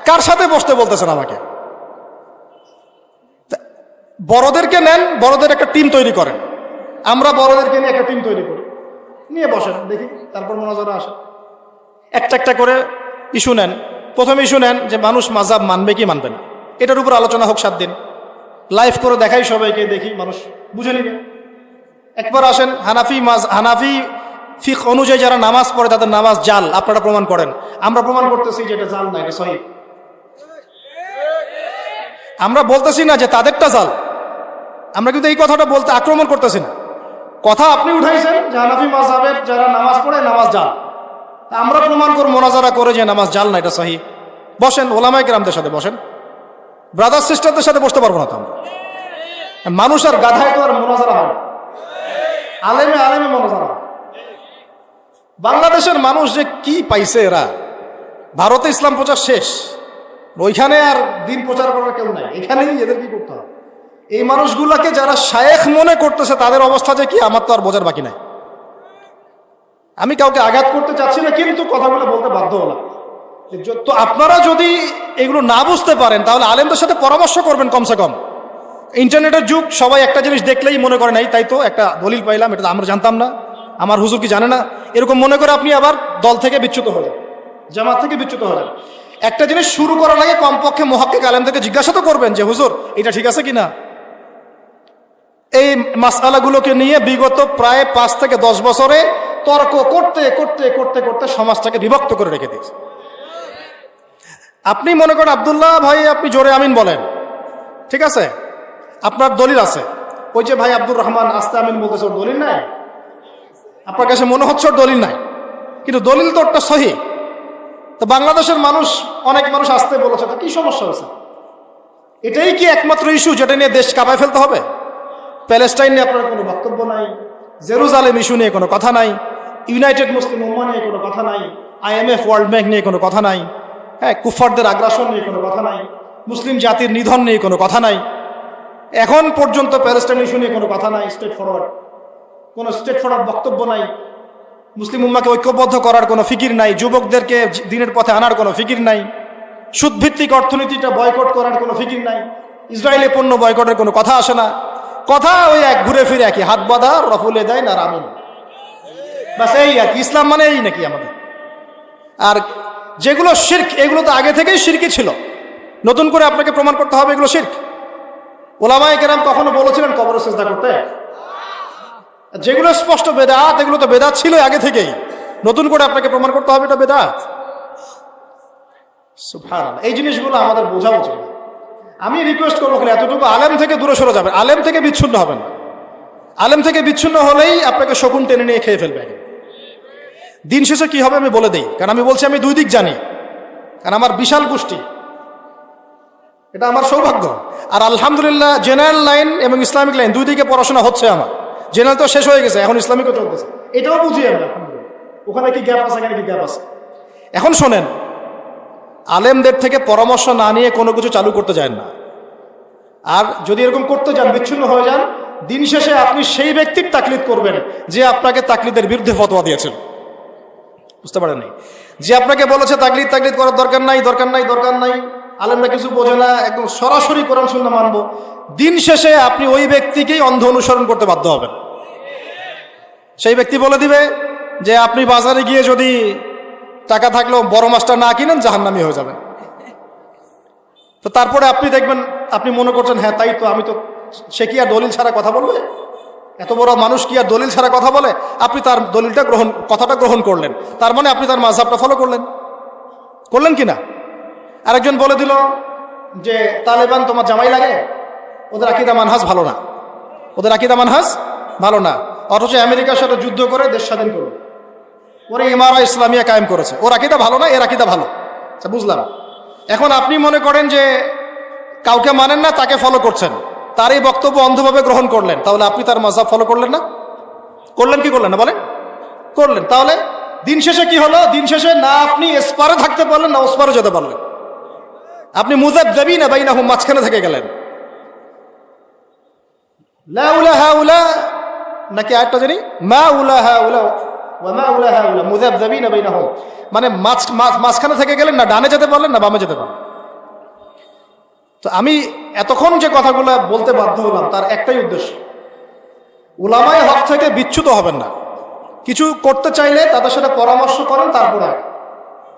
কার সাথে বসতে বলতেছেন আমাকে? বড়দেরকে নেন, বড়দের একটা টিম তৈরি করেন, আমরা বড়দেরকে নিয়ে একটা টিম তৈরি করি, নিয়ে বসেন, দেখি তারপর মোনাজারা আসে। একটা একটা করে ইস্যু নেন। প্রথম ইস্যু নেন যে মানুষ মাযহাব মানবে কি মানবে না, এটার উপর আলোচনা হোক 7 দিন, লাইভ করে দেখাই সবাইকে, দেখি মানুষ বুঝে নিবে। একবার আসেন হানাফি ফিকহ অনুযায়ী যারা নামাজ পড়ে তাদের নামাজ জাল, আপনারা প্রমাণ করেন। আমরা প্রমাণ করতেছি যে এটা জাল না, এটা সহিহ। আমরা বলতেছি না যে তাদেরটা জাল, আমরা কিন্তু এই কথাটা বলতে আক্রমণ করতেছি না। কথা আপনি উঠাইছেন যে হানাফি মাযহাবের যারা নামাজ পড়ে নামাজ জাল, আমরা প্রমাণ করব মোনাজারা করে যে নামাজ জাল না, এটা সহিহ। বসেন, ওলামায়ে কেরামদের সাথে বসেন, ব্রাদার সিস্টারদের সাথে বসতে পারবো না তো আমরা? মানুষ আর গাধায় তো আর মোনাজারা হয় না, আলেমে আলেমে মোনাজারা হয়। বাংলাদেশের মানুষ যে কি পাইছে, এরা ভারতে ইসলাম প্রচার শেষ, ওইখানে আর দিন প্রচার করার কেউ নাই, এখানেই এদের কি করতে হবে? এই মানুষগুলাকে যারা শায়েখ মনে করতেছে তাদের অবস্থা যে কি আমার তো আর বোঝার বাকি নাই। আমি কাউকে আঘাত করতে চাচ্ছি না, কিন্তু কথাগুলো বলতে বাধ্য হলাম। তো আপনারা যদি এগুলো না বুঝতে পারেন তাহলে আলেমদের সাথে পরামর্শ করবেন কমসে কম। ইন্টারনেটের যুগ, সবাই একটা জিনিস দেখলেই মনে করে নাই তাই তো একটা দলিল পাইলাম, এটা তো আমরা জানতাম না, আমার হুজুর কি জানে না, এরকম মনে করে আপনি আবার দল থেকে বিচ্যুত হয়ে যান, জামাত থেকে বিচ্যুত হয়ে যান। একটা জিনিস শুরু করার আগে কমপক্ষে মুহাক্কিক আলেমদেরকে জিজ্ঞাসা তো করবেন যে হুজুর এটা ঠিক আছে কিনা। এই মাসআলাগুলোকে নিয়ে বিগত প্রায় 5 থেকে 10 বছরে তর্ক করতে করতে করতে করতে সমাজটাকে বিভক্ত করে রেখে দিয়েছে। আপনি মনে করেন আব্দুল্লাহ ভাই আপনি জোরে আমিন বলেন, ঠিক আছে, আপনার দলিল আছে। ওই যে ভাই আব্দুর রহমান আস্তে আমিন বলতেছে, ওর দলিল নাই? আপনার কাছে মনে হচ্ছে ওর দলিল নাই, কিন্তু দলিল তো ওরটা সহিহ। তো বাংলাদেশের মানুষ, অনেক মানুষ আসতে বলেছে, তো কি সমস্যা হয়েছে? এটাই কি একমাত্র ইস্যু যেটা নিয়ে দেশ কাঁপায় ফেলতে হবে? প্যালেস্টাইন নিয়ে আপনার কোনো বক্তব্য নাই, জেরুজালেম ইস্যু নিয়ে কোনো কথা নাই, ইউনাইটেড মুসলিম উম্মাহ নিয়ে কোনো কথা নাই, IMF ওয়ার্ল্ড ব্যাংক নিয়ে কোনো কথা নাই, হ্যাঁ, কুফারদের আগ্রাসন নিয়ে কোনো কথা নাই, মুসলিম জাতির নিধন নিয়ে কোনো কথা নাই, এখন পর্যন্ত প্যালেস্টাইন ইস্যু নিয়ে কোনো কথা নাই, স্ট্রেট ফরওয়ার্ড বক্তব্য নাই, মুসলিম উম্মাহকে ঐক্যবদ্ধ করার কোনো ফিকির নাই, যুবকদেরকে দিনের পথে আনার কোনো ফিকির নাই, সুদভিত্তিক অর্থনীতিটা বয়কট করার কোনো ফিকির নাই, ইসরায়েলি পণ্য বয়কটের কোনো কথা আসে না। কথা ওই এক ঘুরে ফিরে একই, হাত বাঁধা, রফুলে দেয় না রামিন, বাস এই আর কি। ইসলাম মানে এই নাকি আমাদের? আর যেগুলো শিরক, এগুলো তো আগে থেকেই শিরকি ছিল, নতুন করে আপনাকে প্রমাণ করতে হবে এগুলো শিরক। ওলামায়ে কেরাম কখনো বলেছিলেন কবরে সিজদা করতে? যেগুলো স্পষ্ট বেদাত, এগুলো তো বেদাত ছিল আগে থেকেই, নতুন করে আপনাকে প্রমাণ করতে হবে এটা বেদাত। সুবহানাল্লাহ, এই জিনিসগুলো আমাদের বোঝা উচিত। আমি রিকোয়েস্ট করবো খালি এতটুকু, আলেম থেকে দূরে সরে যাবেন, আলেম থেকে বিচ্ছিন্ন হবেন। আলেম থেকে বিচ্ছিন্ন হলেই আপনাকে শকুন টেনে নিয়ে খেয়ে ফেলবে। দিন শেষে কি হবে আমি বলে দিই, কারণ আমি বলছি আমি 2 দিক জানি, কারণ আমার বিশাল গোষ্ঠী। এটা আমার সৌভাগ্য। আর আলহামদুলিল্লাহ জেনারেল লাইন এবং ইসলামিক লাইন দুই দিকে পড়াশোনা হচ্ছে আমার। জেনারেল তো শেষ হয়ে গেছে, এখন ইসলামিকও চলতেছে, এটাও বুঝি আমি আলহামদুলিল্লাহ। ওখানে কি গ্যাপ আছে, এখানে কি গ্যাপ আছে। এখন শোনেন, আলেমদের থেকে পরামর্শ না নিয়ে কোনো কিছু চালু করতে যায় না। আর যদি এরকম করতে যান, বিচ্ছিন্ন হয়ে যান, দিন শেষে আপনি সেই ব্যক্তির তাকলিদ করবেন যে আপনাকে তাকলিদের বিরুদ্ধে ফতোয়া দিয়েছেন। বুঝতে পারেন নাই? যে আপনাকে বলেছে তাকলিদ করার দরকার নাই, আলেমরা কিছু বোঝে না, একদম সরাসরি কোরআন সুন্নাহ মানবো, দিন শেষে আপনি ওই ব্যক্তিকেই অন্ধ অনুসরণ করতে বাধ্য হবেন। সেই ব্যক্তি বলে দিবে যে আপনি বাজারে গিয়ে যদি টাকা থাকলেও বড় মাছটা না কিনেন জাহান্নামী হয়ে যাবেন। তো তারপরে আপনি দেখবেন, আপনি মনে করছেন হ্যাঁ তাই তো, আমি তো, সে কি আর দলিল ছাড়া কথা বলবে? এত বড় মানুষ কি আর দলিল ছাড়া কথা বলে? আপনি তার কথাটা গ্রহণ করলেন, তার মানে আপনি তার মাযহাবটা ফলো করলেন কি না? আরেকজন বলে দিল যে তালেবান তোমার জামাই লাগে, ওদের আকীদা মানহাজ ভালো না, অথচ আমেরিকার সাথে যুদ্ধ করে দেশ স্বাধীন করলো, ওরা ইমারা ইসলামিয়া কায়েম করেছে, ওর আকীদা ভালো না, এর আকীদা ভালো। আচ্ছা, বুঝলাম। এখন আপনি মনে করেন যে কাউকে মানেন না, তাকে ফলো করছেন, তার এই বক্তব্য অন্ধভাবে গ্রহণ করলেন, তাহলে আপনি তার মাযহাব ফলো করলেন না? করলেন কি করলেন না বলেন? করলেন। তাহলে দিন শেষে কি হলো? দিন শেষে না আপনি এসপারে থাকতে পারলেন, না ওসপারে যেতে পারলেন। আপনি মুযাবযাবিনা বাইনাহুম, মাঝখানে থেকে গেলেন। লা উলাহা উলা, নাকি আরেকটা জানি, মা উলাহা উলা ওয়া মা উলাহা উলা, মুযাবযাবিনা বাইনাহুম, মানে মাঝখানে থেকে গেলেন, না ডানে যেতে পারলেন না বামে যেতে পারলেন। তো আমি এতক্ষণ যে কথাগুলো বলতে বাধ্য হলাম, তার একটাই উদ্দেশ্য, উলামায়ে হক থেকে বিচ্যুত হবেন না। কিছু করতে চাইলে তাদের সাথে পরামর্শ করেন, তারপরে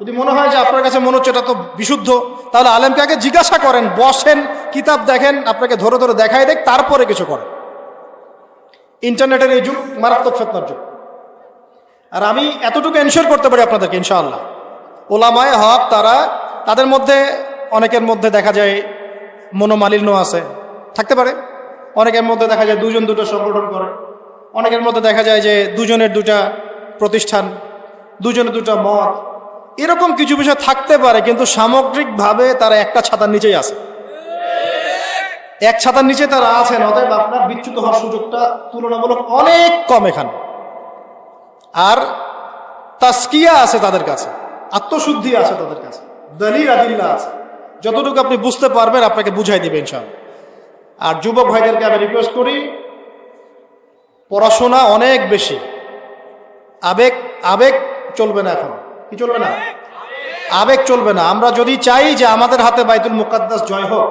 যদি মনে হয় যে আপনার কাছে মনে হচ্ছে এটা তো বিশুদ্ধ, তাহলে আলেমকে আগে জিজ্ঞাসা করেন, বসেন, কিতাব দেখেন, আপনাকে ধরে ধরে দেখায় দেখ, তারপরে কিছু করেন। ইন্টারনেটের এই যুগ মারাত্মক ফিতনার যুগ। আর আমি এতটুকু এনশিওর করতে পারি আপনাদেরকে ইনশাআল্লাহ, উলামায়ে হক তাদের মধ্যে অনেকের মধ্যে দেখা যায় মনোমালিন্য আছে, থাকতে পারে। অনেকের মধ্যে দেখা যায় দুজন দুটো সংগঠন করে, অনেকের মধ্যে দেখা যায় যে দুজনের দুটা প্রতিষ্ঠান, দুজনের দুটা মত, এরকম কিছু বিষয় থাকতে পারে, কিন্তু সামগ্রিকভাবে তারা একটা ছাতার নিচেই আছে, এক ছাতার নিচে তারা আছেন। অতএব আপনার বিচ্যুত হওয়ার সুযোগটা তুলনামূলক অনেক কম এখানে। আর তাসকিয়া আছে তাদের কাছে, আত্মশুদ্ধি আছে তাদের কাছে, দলিল আদিল্লা আছে, যতটুকু আপনি বুঝতে পারবেন আপনাকে বুঝাই দিবে ইনশাআল্লাহ। আর যুবক ভাইদেরকে আমি রিকোয়েস্ট করি, পড়াশোনা অনেক বেশি, আবেগ চলবে না। এখন কি চলবে না? আবেগ চলবে না। আমরা যদি চাই যে আমাদের হাতে বাইতুল মুকাদ্দাস জয় হোক,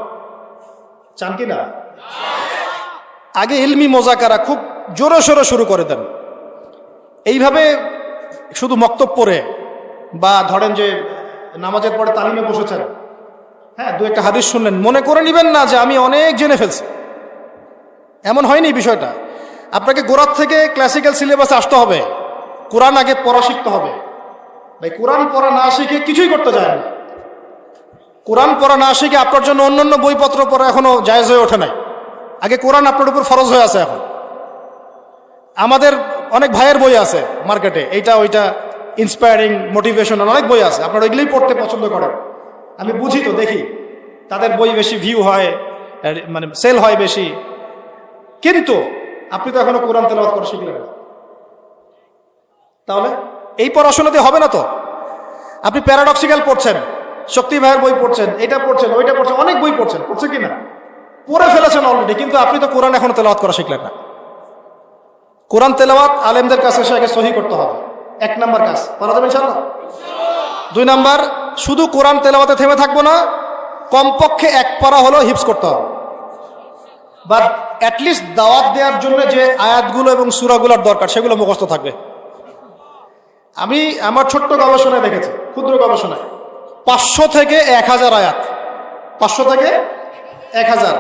চান কি না? আগে ইলমি মোজাকারা খুব জোরে সোরে শুরু করে দেন। এইভাবে শুধু মক্তব পড়ে, বা ধরেন যে নামাজের পরে তালিমে বসেছেন, হ্যাঁ, দু একটা হাদিস শুনলেন, মনে করে নেবেন না যে আমি অনেক জেনে ফেলছি। এমন হয়নি বিষয়টা। আপনাকে গোড়ার থেকে ক্লাসিক্যাল সিলেবাসে আসতে হবে, কোরআন আগে পড়া শিখতে হবে। ভাই, কোরআন পড়া না শিখে কিছুই করতে যায় না। কোরআন পড়া না শিখে আপনার জন্য অন্যান্য বইপত্র পড়া এখনো জায়েজ হয়ে ওঠে নাই। আগে কোরআন আপনার উপর ফরজ হয়ে আছে। এখন আমাদের অনেক ভাইয়ের বই আছে মার্কেটে, এইটা ওইটা, ইন্সপায়ারিং, মোটিভেশনাল অনেক বই আছে, আপনারা ওইগুলোই পড়তে পছন্দ করেন। আমি বুঝি তো, দেখি তাদের বই বেশি ভিউ হয়, মানে সেল হয় বেশি, কিন্তু আপনি তো এখনো কোরআন তেলাওয়াত করা শিখলেন না। তাহলে এই পড়াশোনাতে হবে না তো। আপনি প্যারাডক্সিক্যাল পড়ছেন, শক্তি ভাইয়ের বই পড়ছেন, এটা পড়ছেন, ওইটা পড়ছেন, অনেক বই পড়ছেন কিনা, পড়ে ফেলেছেন অলরেডি, কিন্তু আপনি তো কোরআন এখনো তেলাওয়াত করা শিখলেন না। কোরআন তেলাওয়াত আলেমদের কাছে এসে আগে সহি করতে হবে, 1 নাম্বার কাজ। পারা যাবে ইনশাআল্লাহ? 2 নাম্বার, শুধু কোরআন তেলাওয়াতে থেমে থাকবো না, কমপক্ষে 1 পারা হলেও হিফজ করতে হবে, বা অ্যাটলিস্ট দাওয়াত দেওয়ার জন্য যে আয়াতগুলো এবং সূরাগুলোর দরকার সেগুলো মুখস্থ থাকবে। আমি আমার ছোট্ট গবেষণায় দেখেছি, ক্ষুদ্র গবেষণায়, 500 থেকে 1000 আয়াত, 500 থেকে 1000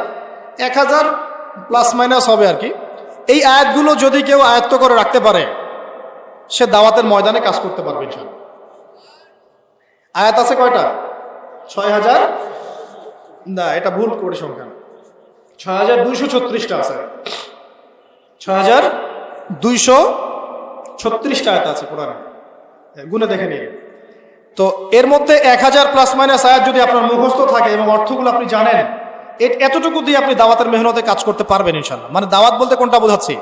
প্লাস মাইনাস হবে আর কি। এই আয়াতগুলো যদি কেউ আয়ত্ত করে রাখতে পারে, সে দাওয়াতের ময়দানে কাজ করতে পারবে ইনশাআল্লাহ। আয়াত আছে কয়টা? 6000, না এটা ভুল করে সংখ্যা, 6236টা আছে, 6236টা আয়াত আছে কোরআনে, গুনে দেখে নিন। তো এর মধ্যে 1000 প্লাস মাইনাস আয়াত যদি আপনার মুখস্থ থাকে এবং অর্থগুলো আপনি জানেন, এতটুকু দিয়ে আপনি দাওয়াতের মেহনতে কাজ করতে পারবেন ইনশাল্লাহ। মানে দাওয়াত বলতে কোনটা বোঝাচ্ছি,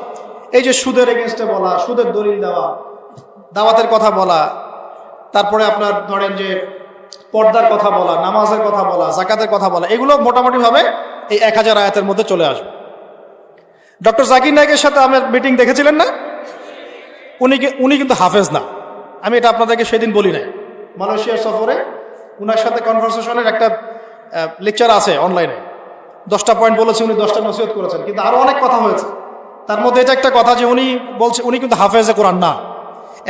এই যে সুদের এগেনস্টে বলা, সুদের দলিল দেওয়া, দাওয়াতের কথা বলা, তারপরে আপনার ধরেন যে পর্দার কথা বলা, নামাজের কথা বলা, জাকাতের কথা বলা, এগুলো মোটামুটিভাবে এই 1000 আয়াতের মধ্যে চলে আসবে। ডক্টর জাকির নায়েকের সাথে আমার মিটিং দেখেছিলেন না? উনি কিন্তু হাফেজ না, আমি এটা আপনাদেরকে সেদিন বলি নাই। মালয়েশিয়ার সফরে উনার সাথে কনভারসেশনের একটা লেকচার আছে অনলাইনে, 10টা পয়েন্ট বলেছে, উনি 10টা নসিহত করেছেন, কিন্তু আরো অনেক কথা হয়েছে। তার মধ্যে এটা একটা কথা যে উনি বলছে উনি কিন্তু হাফেজে কোরআন না,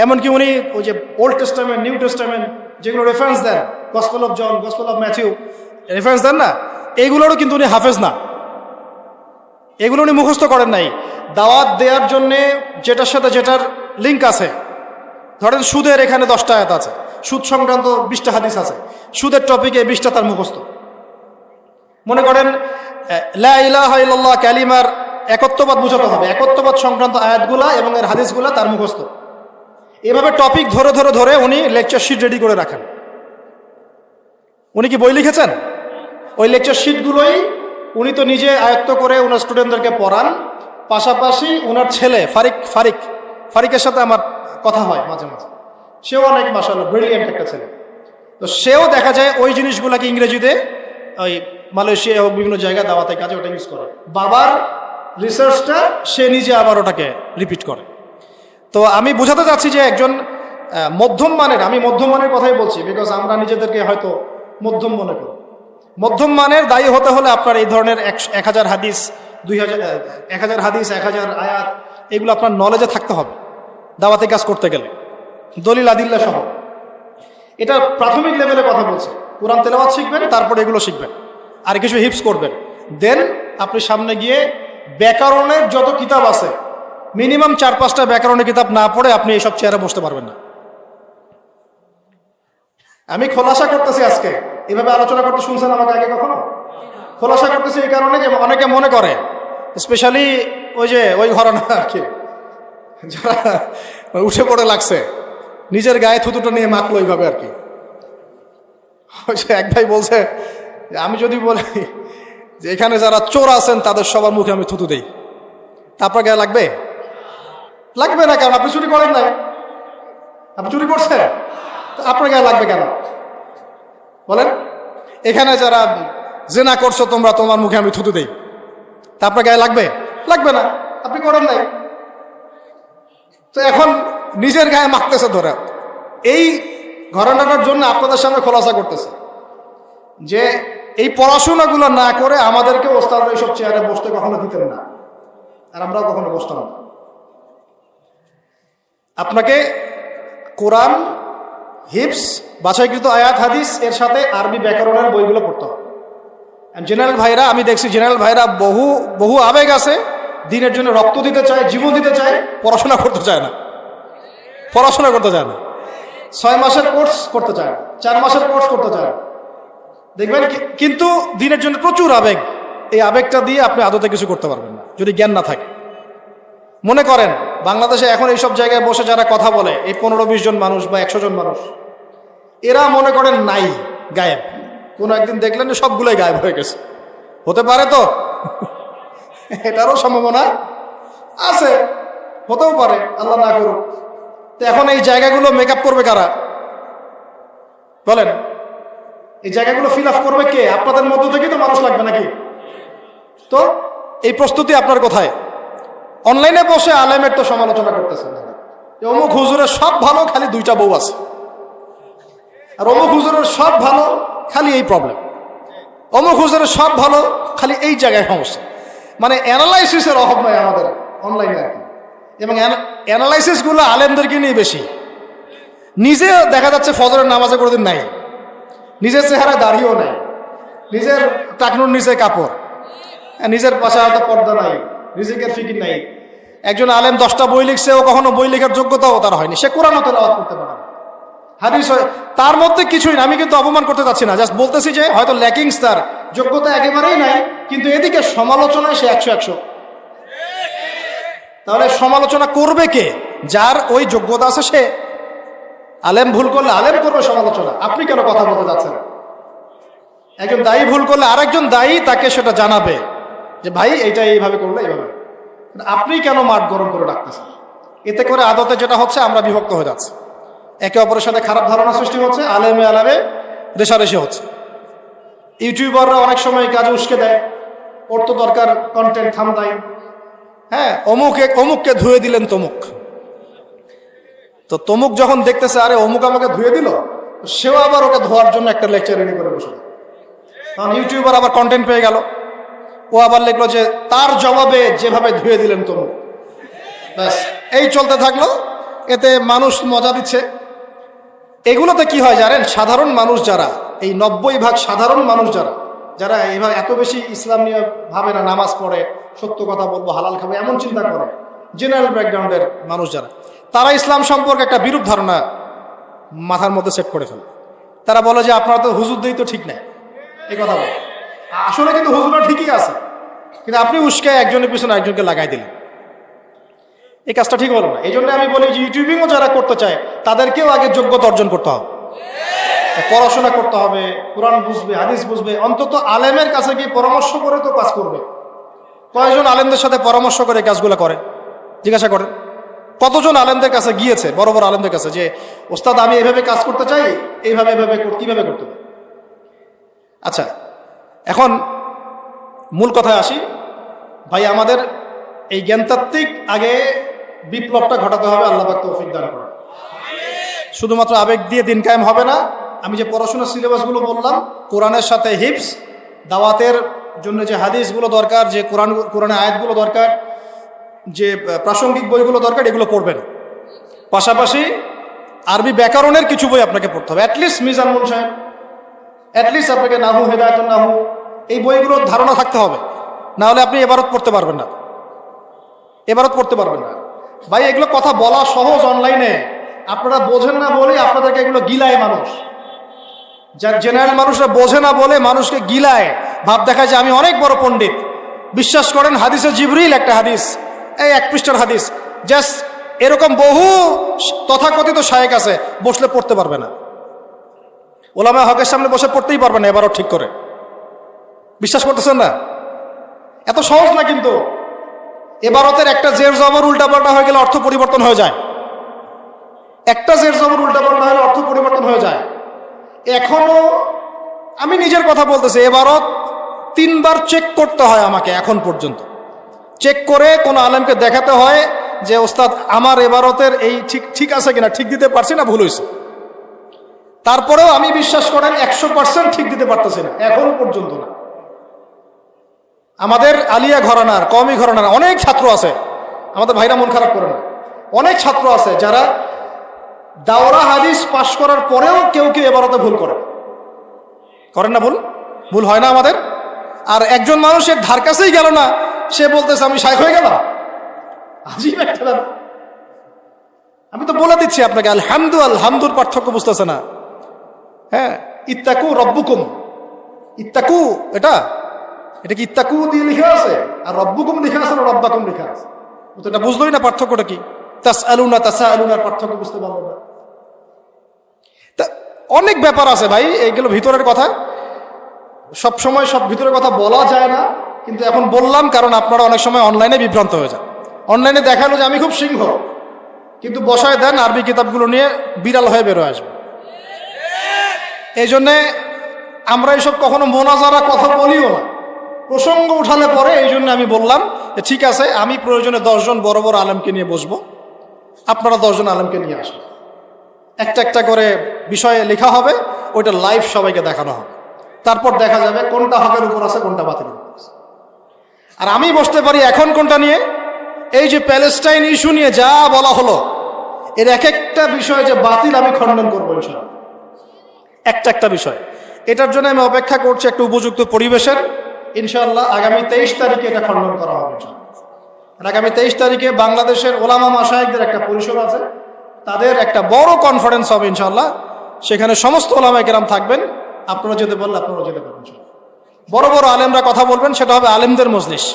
এমনকি উনি ওই যে ওল্ড টেস্টামেন্ট, নিউ টেস্টামেন্ট যেগুলো রেফারেন্স দেন, Gospel of John, Gospel of Matthew reference দেন না, এইগুলোরও কিন্তু উনি হাফেজ না, এগুলো উনি মুখস্থ করেন নাই। দাওয়াত দেওয়ার জন্যে যেটার সাথে যেটার লিঙ্ক আছে, ধরেন সুদের এখানে 10টা আয়াত আছে, সুদ সংক্রান্ত 20টা হাদিস আছে, সুদের টপিকে 20টা তার মুখস্থ। মনে করেন লা ইলাহা ইল্লাল্লাহ কালিমার একত্ববাদ বোঝাতে হবে, একত্ববাদ সংক্রান্ত আয়াতগুলা এবং এর হাদিসগুলা তার মুখস্থ। এভাবে টপিক ধরে ধরে ধরে উনি লেকচার শিট রেডি করে রাখেন। উনি কি বই লিখেছেন? ওই লেকচার শিটগুলোই উনি তো নিজে আয়ত্ত করে ওনার স্টুডেন্টদেরকে পড়ান, পাশাপাশি ওনার ছেলে ফারিকের সাথে আমার কথা হয় মাঝে মাঝে, সেও অনেক মাশাআল্লাহ ব্রিলিয়েন্ট একটা ছেলে। তো সেও দেখা যায় ওই জিনিসগুলোকে ইংরেজিতে ওই মালয়েশিয়া এবং বিভিন্ন জায়গায় দাওয়াতে কাজে ওটা ইউজ করে। বাবার রিসার্চটা সে নিজে আবার ওটাকে রিপিট করে। তো আমি বোঝাতে চাচ্ছি যে একজন মধ্যম মানের, আমি মধ্যম মানের কথাই বলছি, বিকজ আমরা নিজেদেরকে হয়তো মধ্যম মনে করি। মধ্যম মানের দায়ী হতে হলে আপনার এই ধরনের 1000 হাদিস, 1000 হাদিস, 1000 আয়াত, এগুলো আপনার নলেজে থাকতে হবে দাওয়াতে কাজ করতে গেলে, দলিল আদিল্লা সহ। এটা প্রাথমিক লেভেলে কথা বলছে। কোরআন তেলাওয়াত শিখবেন, তারপরে এগুলো শিখবেন, আর কিছু হিপস করবেন, দেন আপনি সামনে গিয়ে ব্যাকরণের যত কিতাব আছে, মিনিমাম 4-5টা ব্যাকরণের কিতাব না পড়ে আপনি এইসব চেয়ারে বসতে পারবেন না। আমি খোলাসা করতেছি আজকে, এভাবে আলোচনা করতে শুনছেন আমাকে আগে কখনো? খোলাসা করতেছি এই কারণে যে অনেকে মনে করে, স্পেশালি ওই ঘরানা আর কি, যারা উঠে পড়ে লাগছে, নিজের গায়ে থুতুটা নিয়ে মাখলো এইভাবে আর কি। এক ভাই বলছে যে আমি যদি বলি যে এখানে যারা চোর আছেন তাদের সবার মুখে আমি থুতু দেই, আপনার গায়ে লাগবে? লাগবে না, কারণ আপনি চুরি করেন নাই, আপনি চুরি করছেন, আপনার গায়ে লাগবে কেন বলেন? এখানে যারা জেনা করছো তোমরা, তোমার মুখে আমি থুতু দেই, তা আপনার গায়ে লাগবে? লাগবে না, আপনি করেন নাই। তো এখন নিজের গায়ে মাখতেছে ধরে। এই ঘটনাটার জন্য আপনাদের সামনে খোলাসা করতেছে যে এই পড়াশোনাগুলো না করে আমাদেরকে ওস্তাদরা এইসব চেয়ারে বসতে কখনো দিতেন না, আর আমরাও কখনো বসতাম না। আপনাকে কোরআন, হিপস, বাছাইকৃত আয়াত হাদিস, এর সাথে আরবি ব্যাকরণের বইগুলো পড়তে হবে। জেনারেল ভাইরা, আমি দেখছি জেনারেল ভাইরা বহু আবেগ আছে, দিনের জন্য রক্ত দিতে চায়, জীবন দিতে চায়, পড়াশোনা করতে চায় না, 6 মাসের কোর্স করতে চায় না, 4 মাসের কোর্স করতে চায় না, দেখবেন। কিন্তু দিনের জন্য প্রচুর আবেগ, এই আবেগটা দিয়ে আপনি আদতে কিছু করতে পারবেন না যদি জ্ঞান না থাকে। মনে করেন বাংলাদেশে এখন এইসব জায়গায় বসে যারা কথা বলে, এই 15-20 জন মানুষ বা 100 জন মানুষ, এরা মনে করেন নাই, গায়েব। কোনো একদিন দেখলেন যে সবগুলোই গায়েব হয়ে গেছে, হতে পারে তো? এটারও সম্ভাবনা আছে, হতেও পারে, আল্লাহ না করুক। তো এখন এই জায়গাগুলো মেকআপ করবে কারা বলেন? এই জায়গাগুলো ফিল আপ করবে কে? আপনাদের মধ্য থেকেই তো মানুষ লাগবে নাকি? তো এই প্রস্তুতি আপনার কোথায়? অনলাইনে বসে আলেমের তো সমালোচনা করতেছেন, অমুক হুজুরের সব ভালো, খালি 2টা বউ আছে, আর অমুক হুজুরের সব ভালো, খালি এই প্রবলেম, অমুক হুজুরের সব ভালো, খালি এই জায়গায় সমস্যা। মানে অ্যানালাইসিসের অভাব নয় আমাদের অনলাইনে আর কি, এবং অ্যানালাইসিসগুলো আলেমদেরকে নিয়ে বেশি। নিজে দেখা যাচ্ছে ফজরের নামাজে কোনোদিন নাই, নিজের চেহারায় দাঁড়িয়েও নাই, নিজের টাকনুর নিচে কাপড়, নিজের পাশে হয়তো পর্দা নাই, রিজিকের ফিকির নাই। একজন আলেম 10টা বই লিখছে, ও কখনো বই লেখার যোগ্যতাও তার হয়নি, সে কোরআনও তেলাওয়াত করতে পারে না, হাদিস তার মধ্যে কিছুই না। আমি কিন্তু অপমান করতে চাচ্ছি না, জাস্ট বলতেছি যে হয়তো ল্যাকিংস, তার যোগ্যতা একেবারেই নাই, কিন্তু এদিকে সমালোচনায় সে 100-100। তাহলে সমালোচনা করবে কে? যার ওই যোগ্যতা আছে সে। আলেম ভুল করলে আলেম করবে সমালোচনা, আপনি কেন কথা বলতে যাচ্ছেন? একজন দায়ী ভুল করলে আরেকজন দায়ী তাকে সেটা জানাবে যে ভাই এটা এইভাবে করলে এইভাবে। আপনি কেন মাঠ গরম করে রাখতেছেন? এতে করে আদতে যেটা হচ্ছে আমরা বিভক্ত হয়ে যাচ্ছি, একে অপরের সাথে খারাপ ধারণা সৃষ্টি হচ্ছে, আলেমে আলেমে রেশারেশি হচ্ছে। ইউটিউবাররা অনেক সময় কাজে উস্কে দেয়, ওর তো দরকার কন্টেন্ট থামদাইন, হ্যাঁ অমুককে ধুয়ে দিলেন তমুক। তো তমুক যখন দেখতেছে আরে অমুক আমাকে ধুয়ে দিল, সেও আবার ওকে ধোয়ার জন্য একটা লেকচার রেডি করে বসে। তখন ইউটিউবার আবার কন্টেন্ট পেয়ে গেল, ও আবার লিখলো যে তার জবাবে যেভাবে ধুয়ে দিলেন তমুক। ব্যাস এই চলতে থাকলো, এতে মানুষ মজা দিচ্ছে। এগুলোতে কি হয় জানেন, সাধারণ মানুষ যারা, এই 90% সাধারণ মানুষ যারা এইভাবে এত বেশি ইসলাম নিয়ে ভাবে না, নামাজ পড়ে, সত্য কথা বলবো, হালাল খাবো, এমন চিন্তা করে, জেনারেল ব্যাকগ্রাউন্ডের মানুষ যারা, তারা ইসলাম সম্পর্কে একটা বিরূপ ধারণা মাথার মধ্যে সেট করে ফেলে। তারা বলে যে আপনারা তো হুজুরদেরই তো ঠিক নাই, এই কথা বলে। আসলে কিন্তু হুজুররা ঠিকই আছে, কিন্তু আপনি উস্কে একজনের পিছনে একজনকে লাগাই দিলেন, এই কাজটা ঠিক হলো না। এই জন্য আমি বলি যে ইউটিউবিংও যারা করতে চায় তাদেরকেও আগে যোগ্যতা অর্জন করতে হবে, পড়াশোনা করতে হবে, কোরআন বুঝবে, হাদিস বুঝবে, অন্তত আলেমের কাছে গিয়ে পরামর্শ করে তো কাজ করবে। কয়জন আলেমদের সাথে পরামর্শ করে কাজগুলো করে জিজ্ঞাসা করেন? কতজন আলেমদের কাছে গিয়েছে, বড় বড় আলেমদের কাছে, যে ওস্তাদ আমি এভাবে কাজ করতে চাই, এইভাবে কিভাবে করতে হবে? আচ্ছা, এখন মূল কথায় আসি ভাই। আমাদের এই জ্ঞানতাত্ত্বিক আগে বিপ্লবটা ঘটাতে হবে, আল্লাহ পাক তৌফিক দান করেন। শুধুমাত্র আবেগ দিয়ে দিন কায়েম হবে না। আমি যে পড়াশোনার সিলেবাসগুলো বললাম, কোরআনের সাথে হিফজ, দাওয়াতের জন্য যে হাদিসগুলো দরকার, যে কোরআনের আয়াতগুলো দরকার, যে প্রাসঙ্গিক বইগুলো দরকার, এগুলো পড়বেন। পাশাপাশি আরবি ব্যাকরণের কিছু বই আপনাকে পড়তে হবে, অ্যাটলিস্ট মিজান মুন সাহেব, অ্যাটলিস্ট আপনাকে নাহু, হেদায়েতুন নাহু, এই বইগুলোর ধারণা থাকতে হবে, না হলে আপনি এবারত পড়তে পারবেন না, ভাই। এগুলো কথা বলা সহজ অনলাইনে, আপনারা বোঝেন না বলে আপনাদেরকে এগুলো গিলায় মানুষ। যার জেনারেল মানুষরা বোঝে না বলে মানুষকে গিলায়, ভাব দেখায় যে আমি অনেক বড় পণ্ডিত। বিশ্বাস করেন, হাদিসে জিবরিল একটা হাদিস, এই 1 পৃষ্ঠার হাদিস, জাস্ট এরকম বহু তথাকথিত শায়েখ আছে, বসলে পড়তে পারবে না। ওলামা হকের সামনে বসে পড়তেই পারবে না এবারও ঠিক করে। বিশ্বাস করতেছেন না? এত সহজ না কিন্তু। এবারতের একটা জের জবর উল্টাপাল্টা হয়ে গেলে অর্থ পরিবর্তন হয়ে যায়, একটা জের জবর উল্টাপাল্টা হলে অর্থ পরিবর্তন হয়ে যায়। এখনো আমি নিজের কথা বলতেছি, এবারত 3 বার চেক করতে হয় আমাকে, এখন পর্যন্ত চেক করে কোনো আলেমকে দেখাতে হয় যে ওস্তাদ আমার এবারতের এই ঠিক আছে কিনা, ঠিক দিতে পারছি না, ভুল হয়েছে। তারপরেও আমি বিশ্বাস করেন 100% ঠিক দিতে পারতেছি না, এখন পর্যন্ত না। আমাদের আলিয়া ঘরানার, কওমি ঘরানার অনেক ছাত্র আছে, আমাদের ভাইরা মন খারাপ করে না, অনেক ছাত্র আছে যারা দাওরা হাদিস পাশ করার পরেও কেউ এবারতে ভুল করেন না, ভুল হয় না আমাদের। আর একজন মানুষের ধার কাছেই গেল না, সে বলতেছে আমি শাইখ হয়ে গেলাম। আজীব একটা ব্যাপার। আমি তো বলে দিচ্ছি আপনাকে, আলহামদুর পার্থক্য বুঝতেছে না। হ্যাঁ, ইত্তাকু রব্বুকুম, ইত্তাকু এটা কি ইত্তাকু দিয়ে লিখা আছে, আর রব্বুকুম লিখা আছে, না রব্বাকুম লিখা আছে? তো এটা বুঝলোই না পার্থক্যটা কি। তাসআলুনার পার্থক্য বুঝতে পারলো না। তা অনেক ব্যাপার আছে ভাই, এইগুলো ভিতরের কথা, সব সময় সব ভিতরের কথা বলা যায় না, কিন্তু এখন বললাম কারণ আপনারা অনেক সময় অনলাইনে বিভ্রান্ত হয়ে যান। অনলাইনে দেখালো যে আমি খুব সিংহ, কিন্তু বসায় দেন আরবি কিতাবগুলো নিয়ে বিড়াল হয়ে বেরোয় আসবে। এই জন্যে আমরা এইসব কখনো মোনাজারা কথা বলিও না, প্রসঙ্গ উঠালে পরে। এই জন্য আমি বললাম যে ঠিক আছে, আমি প্রয়োজনে 10 জন বড় বড় আলেমকে নিয়ে বসবো, আপনারা 10 জন আলেমকে নিয়ে আসবেন, একটা করে বিষয়ে লেখা হবে, ওইটা লাইভ সবাইকে দেখানো হবে, তারপর দেখা যাবে কোনটা হকের উপর আছে, কোনটা বাতিলের উপর আছে। আর আমি বসতে পারি এখন কোনটা নিয়ে, এই যে প্যালেস্টাইন ইস্যু নিয়ে যা বলা হলো, এর একটা বিষয় যে বাতিল আমি খণ্ডন করবো ইনশাআল্লাহ, একটা বিষয়। এটার জন্য আমি অপেক্ষা করছি একটা উপযুক্ত পরিবেশের। ইনশাআল্লাহ আগামী 23 তারিখে এটা খণ্ডন করা হবে। আগামী 23 তারিখে বাংলাদেশের ওলামা মাশায়েখদের একটা পরিষদ আছে, তাদের একটা বড় কনফারেন্স হবে ইনশাআল্লাহ। সেখানে সমস্ত ওলামায়ে কেরাম থাকবেন, আপনারা যেতে বললে আপনারা যেতে পারবেন। বড় বড় আলেমরা কথা বলবেন, সেটা হবে আলেমদের মজলিস,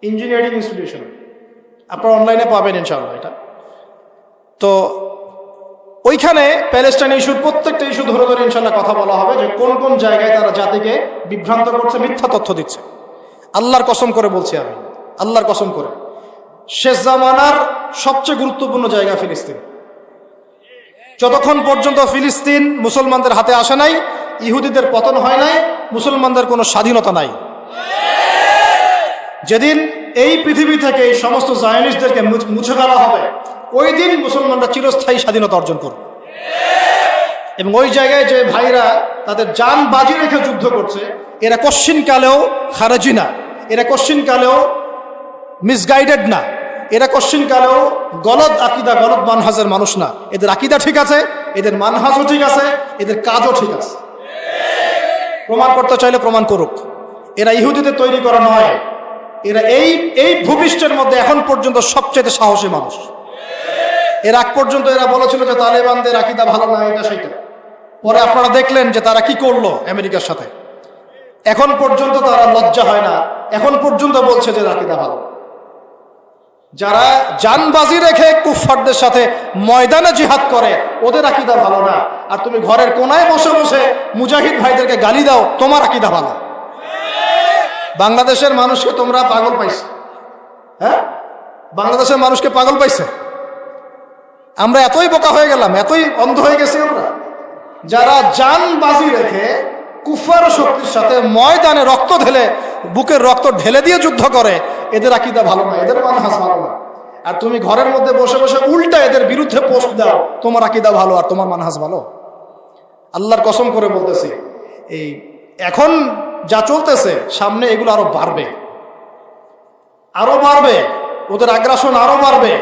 ইঞ্জিনিয়ারিং ইনস্টিটিউশন, আপনারা অনলাইনে পাবেন ইনশাআল্লাহ এটা। তো ওইখানে প্যালেস্টাইন ইস্যুর প্রত্যেকটা ইস্যু ধরে ধরে ইনশাল্লাহ কথা বলা হবে যে কোন কোন জায়গায় তারা জাতিকে বিভ্রান্ত করছে, মিথ্যা তথ্য দিচ্ছে। আল্লাহর কসম করে বলছি আমি, আল্লাহর কসম করে, শেষ জামানার সবচেয়ে গুরুত্বপূর্ণ জায়গা ফিলিস্তিন। যতক্ষণ পর্যন্ত ফিলিস্তিন মুসলমানদের হাতে আসে নাই, ইহুদিদের পতন হয় নাই, মুসলমানদের কোনো স্বাধীনতা নাই। যেদিন এই পৃথিবী থেকে এই সমস্ত জায়নিস্টদেরকে মুছে ফেলা হবে, ওই দিন মুসলমানরা চিরস্থায়ী স্বাধীনতা অর্জন করবে। এবং ওই জায়গায় যে ভাইরা তাদের জান বাজি রেখে যুদ্ধ করছে, এরা কোশ্চিনকালেও খারাজি না, এরা কোশ্চিনকালেও মিসগাইডেড না, এরা কোশ্চিনকালেও গলদ আকিদা গলদ মানহাজের মানুষ না। এদের আকিদা ঠিক আছে, এদের মানহাজও ঠিক আছে, এদের কাজও ঠিক আছে। প্রমাণ করতে চাইলে প্রমাণ করুক। এরা ইহুদিদের তৈরি করা নয়, এরা এই ভূপৃষ্ঠের মধ্যে এখন পর্যন্ত সবচেয়ে সাহসী মানুষ। এর আগ পর্যন্ত এরা বলেছিল যে তালেবানদের আকিদা ভালো না, এটা সেটা। পরে আপনারা দেখলেন যে তারা কি করলো আমেরিকার সাথে। এখন পর্যন্ত তারা লজ্জা হয় না, এখন পর্যন্ত বলছে যে আকিদা ভালো। যারা জানবাজি রেখে কুফফারদের সাথে ময়দানে জিহাদ করে, ওদের আকিদা ভালো না। আর তুমি ঘরের কোনায় বসে বসে মুজাহিদ ভাইদেরকে গালি দাও, তোমার আকিদা ভালো। বাংলাদেশের মানুষকে তোমরা পাগল পাইছো, হ্যাঁ? বাংলাদেশের মানুষকে পাগল পাইছে। আমরা এতই বোকা হয়ে গেলাম, এতই অন্ধ হয়ে গেছি আমরা। যারা জানবাজি রেখে কুফার শক্তির সাথে ময়দানে রক্ত ঢেলে, বুকের রক্ত ঢেলে দিয়ে যুদ্ধ করে, এদের আকিদা ভালো না, এদের মানহাজ ভালো না। আর তুমি ঘরের মধ্যে বসে বসে উল্টা এদের বিরুদ্ধে পোস্ট দাও, তোমার আকিদা ভালো আর তোমার মানহাজ ভালো। আল্লাহর কসম করে বলতেছি, এই এখন যা চলতেছে, সামনে এগুলো আরো বাড়বে, আরো বাড়বে, ওদের আগ্রাসন আরো বাড়বে।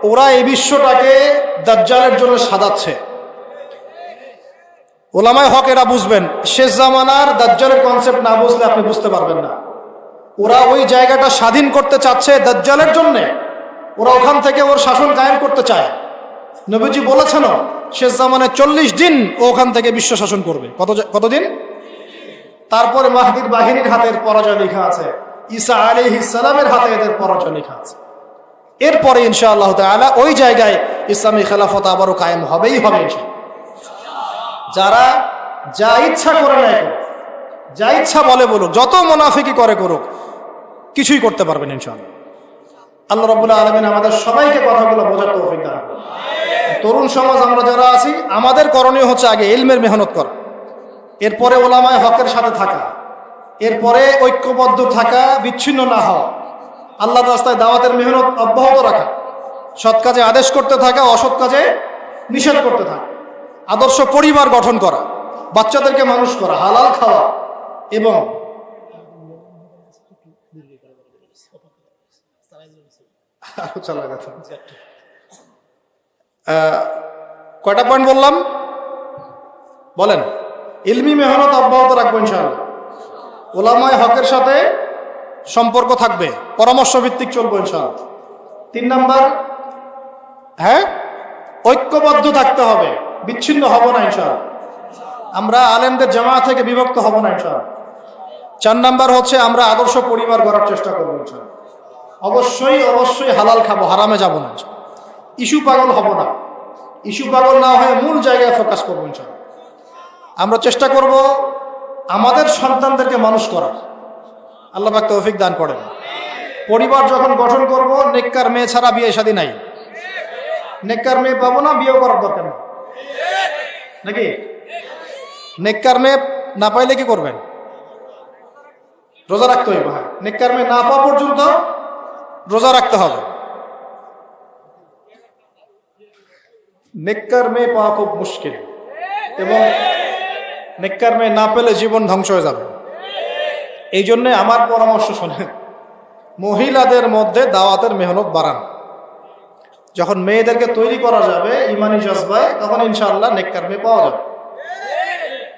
ওরা এই বিশ্বটাকে দাজ্জালের জন্য সাজাচ্ছে। ওলামায়ে হক এরা বুঝবেন, শেষ জামানার দাজ্জালের কনসেপ্ট না বুঝলে আপনি বুঝতে পারবেন না। ওরা ওই জায়গাটা স্বাধীন করতে চাচ্ছে দাজ্জালের জন্যে, ওরা ওখান থেকে ওর শাসন কায়েম করতে চায়। নবীজি বলেছেন শেষ জামানায় 40 দিন ও ওখান থেকে বিশ্ব শাসন করবে। কতদিন? তারপরে মাহদীর বাহিনীর হাতের পরাজয় লেখা আছে, ঈসা আলাইহিস সালামের হাতে এদের পরাজয় লেখা আছে। এরপরে ইনশাআল্লাহ তাআলা ওই জায়গায় ইসলামী খেলাফত আবারও কায়েম হবেই হবে। যারা যা ইচ্ছা করে নেয় করুক, যা ইচ্ছা বলে বলুক, যত মুনাফিকি করে করুক, কিছুই করতে পারবেন ইনশাআল্লাহ। আল্লাহ রাব্বুল আলামিন আমাদের সবাইকে কথাগুলো বোঝার তৌফিক দান করুন। তরুণ সমাজ আমরা যারা আছি, আমাদের করণীয় হচ্ছে আগে ইলমের মেহনত করা, এরপরে ওলামায়ে হকের সাথে থাকা, এরপরে ঐক্যবদ্ধ থাকা, বিচ্ছিন্ন না হওয়া, আল্লাহর রাস্তায় দাওয়াতের মেহনত অব্যাহত রাখা, সৎ কাজে আদেশ করতে থাকা, অসৎ কাজে নিষেধ করতে থাকা, আদর্শ পরিবার গঠন করা, বাচ্চাদেরকে মানুষ করা, হালাল খাওয়া। এবং কয়টা পয়েন্ট বললাম বলেন? ইলমি মেহনত অব্যাহত রাখবো ইনশাআল্লাহ, ওলামায়ে হকের সাথে সম্পর্ক থাকবে, পরামর্শ ভিত্তিক চলবো ইনশাআল্লাহ। 3 নাম্বার, হ্যাঁ, ঐক্যবদ্ধ থাকতে হবে, বিচ্ছিন্ন হব না ইনশাআল্লাহ। আমরা আলেমদের জামাত থেকে বিভক্ত হব না ইনশাআল্লাহ। 4 নাম্বার হচ্ছে আমরা আদর্শ পরিবার গড়ার চেষ্টা করবো ইনশাআল্লাহ। অবশ্যই অবশ্যই হালাল খাবো, হারামে যাব না। ইস্যু পাগল হব না, ইস্যু পাগল না হয়ে মূল জায়গায় ফোকাস করবো ইনশাআল্লাহ। আমরা চেষ্টা করব আমাদের সন্তানদেরকে মানুষ করার। আল্লাহ পাক তৌফিক দান করেন। পরিবার যখন গঠন করব, নেককার মেয়ে ছাড়া বিয়ে শাদী নাই। নেককার মেয়ে পাবো না, বিয়েও করার দরকার নেই, নাকি? নেককার মেয়ে না পাইলে কি করবেন? রোজা রাখতে হইবে। হ্যাঁ, নেককার মেয়ে না পাওয়া পর্যন্ত রোজা রাখতে হবে। নেককার মেয়ে পাওয়া খুব মুশকিল, এবং নেককার মেয়ে না পেলে জীবন ধ্বংস হয়ে যাবে। এই জন্যে আমার পরামর্শ শোনেন, মহিলাদের মধ্যে দাওয়াতের মেহনত বাড়ান। যখন মেয়েদেরকে তৈরি করা যাবে ইমানি জজবায়, তখন ইনশাআল্লাহ নেককার মেয়ে পাওয়া যাবে।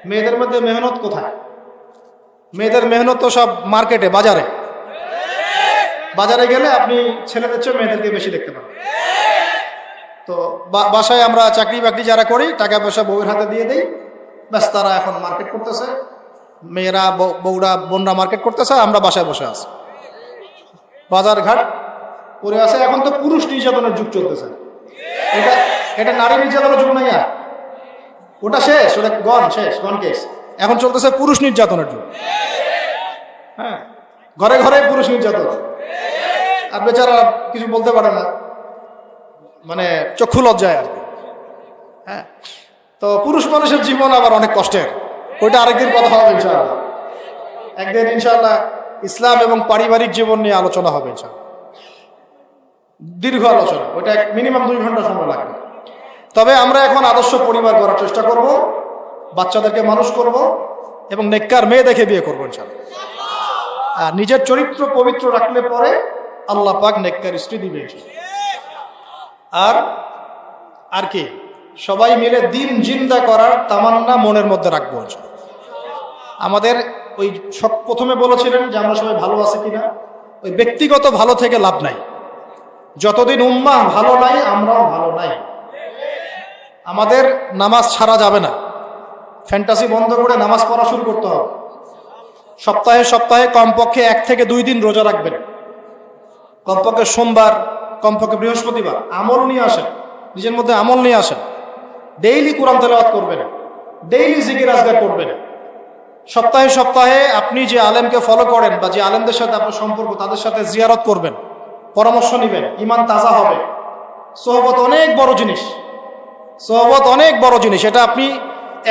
মেয়েদের মধ্যে মেহনত কোথায়? মেয়েদের মেহনত তো সব মার্কেটে, বাজারে। বাজারে গেলে আপনি ছেলেদের চেয়ে মেয়েদেরকে বেশি দেখতে পাবেন। তো বাসায় আমরা চাকরি বাকরি যারা করি, টাকা পয়সা বউয়ের হাতে দিয়ে দিই, ব্যাস তারা এখন মার্কেট করতেছে, মেয়েরা বউরা বোনরা মার্কেট করতেছে, আমরা বাসায় বসে আছি, বাজার ঘাট করে আছে। এখন তো পুরুষ নির্যাতনের যুগ চলতেছে। এটা নারী নির্যাতনের যুগ নাই আর, ওটা শেষ, ওটা গন কেস। এখন চলতেছে পুরুষ নির্যাতনের যুগ। হ্যাঁ, ঘরে ঘরে পুরুষ নির্যাতন, আর বেচারা কিছু বলতে পারে না, মানে চক্ষু লজ্জায় আর কি। হ্যাঁ, তো পুরুষ মানুষের জীবন আবার অনেক কষ্টের, ওইটা আরেকদিন কথা হবে ইনশাআল্লাহ। একদিন ইনশাআল্লাহ ইসলাম এবং পারিবারিক জীবন নিয়ে আলোচনা হবে ইনশাআল্লাহ, দীর্ঘ আলোচনা, ওইটা মিনিমাম 2 ঘন্টা সময় লাগবে। তবে আমরা এখন আদর্শ পরিবার করার চেষ্টা করব, বাচ্চাদেরকে মানুষ করব এবং নেককার মেয়ে দেখে বিয়ে করবো ইনশাআল্লাহ। আর নিজের চরিত্র পবিত্র রাখলে পরে আল্লাহ পাক নেককার স্ত্রী দিবে ইনশাআল্লাহ। আর কি সবাই মিলে দিন জিন্দা করার তামান্না মনের মধ্যে রাখবো ইনশাআল্লাহ। আমাদের ওই প্রথমে বলেছিলেন যে আমরা সবাই ভালো আছি কিনা, ওই ব্যক্তিগত ভালো থেকে লাভ নাই, যতদিন উম্মাহ ভালো নাই আমরাও ভালো নাই। আমাদের নামাজ ছাড়া যাবে না, ফ্যান্টাসি বন্ধ করে নামাজ পড়া শুরু করতে হবে। সপ্তাহে সপ্তাহে কমপক্ষে 1 থেকে 2 দিন রোজা রাখবেন, কমপক্ষে সোমবার, কমপক্ষে বৃহস্পতিবার। আমল নিয়ে আসেন, নিজের মধ্যে আমল নিয়ে আসেন। ডেইলি কোরআন তেলাওয়াত করবেন, ডেইলি জিকির আজকার করবেন। সপ্তাহে সপ্তাহে আপনি যে আলেমকে ফলো করেন বা যে আলেমদের সাথে আপনার সম্পর্ক, তাদের সাথে জিয়ারত করবেন, পরামর্শ নেবেন, ইমান তাজা হবে। সোহবত অনেক বড় জিনিস, সোহবত অনেক বড় জিনিস। এটা আপনি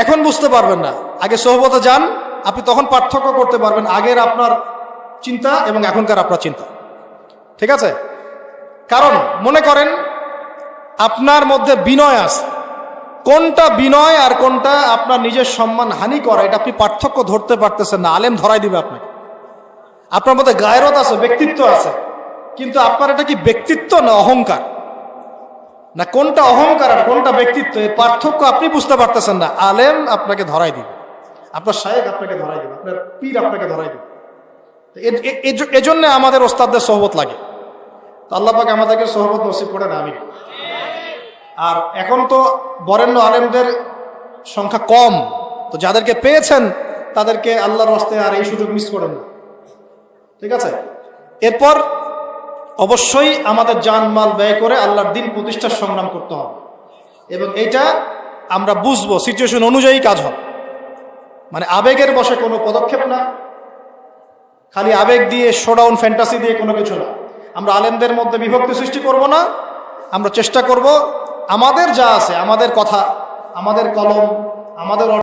এখন বুঝতে পারবেন না, আগে সোহবতে যান, আপনি তখন পার্থক্য করতে পারবেন আগের আপনার চিন্তা এবং এখনকার আপনার চিন্তা। ঠিক আছে? কারণ মনে করেন আপনার মধ্যে বিনয় আছে, কোনটা বিনয় আর কোনটা আপনার নিজের সম্মান হানি করা, এটা আপনি পার্থক্য ধরতে পারতেছেন না। আলেম ধরাই দিবে আপনাকে। আপনার মধ্যে গায়রত আছে, ব্যক্তিত্ব আছে, কিন্তু আপনার এটা কি ব্যক্তিত্ব না অহংকার, না কোনটা অহংকার আর কোনটা ব্যক্তিত্ব, এই পার্থক্য আপনি বুঝতে পারতেছেন না। আলেম আপনাকে ধরাই দিবে, আপনার শায়েখ আপনাকে ধরাই দিবে, আপনার পীর আপনাকে ধরাই দিবে। এজন্য আমাদের ওস্তাদদের সোহবত লাগে। তো আল্লাহ পাক আমাদেরকে সোহবত নসিব করে না। আমিন। আর এখন তো বরেণ্য আলেমদের সংখ্যা কম, তো যাদেরকে পেয়েছেন তাদেরকে আল্লাহর রাস্তায় আর এই সুযোগ মিস করেন না। ঠিক আছে? এরপর অবশ্যই আমাদের জানমাল ব্যয় করে আল্লাহর দিন প্রতিষ্ঠার সংগ্রাম করতে হবে, এবং এইটা আমরা বুঝবো সিচুয়েশন অনুযায়ী কাজ হবে। মানে আবেগের বশে কোনো পদক্ষেপ না, খালি আবেগ দিয়ে শোডাউন ফ্যান্টাসি দিয়ে কোনো কিছু না। আমরা আলেমদের মধ্যে বিভক্তি সৃষ্টি করব না, আমরা চেষ্টা করব আমাদের যা আছে, আমাদের কথা, আমাদের কলম, আমাদের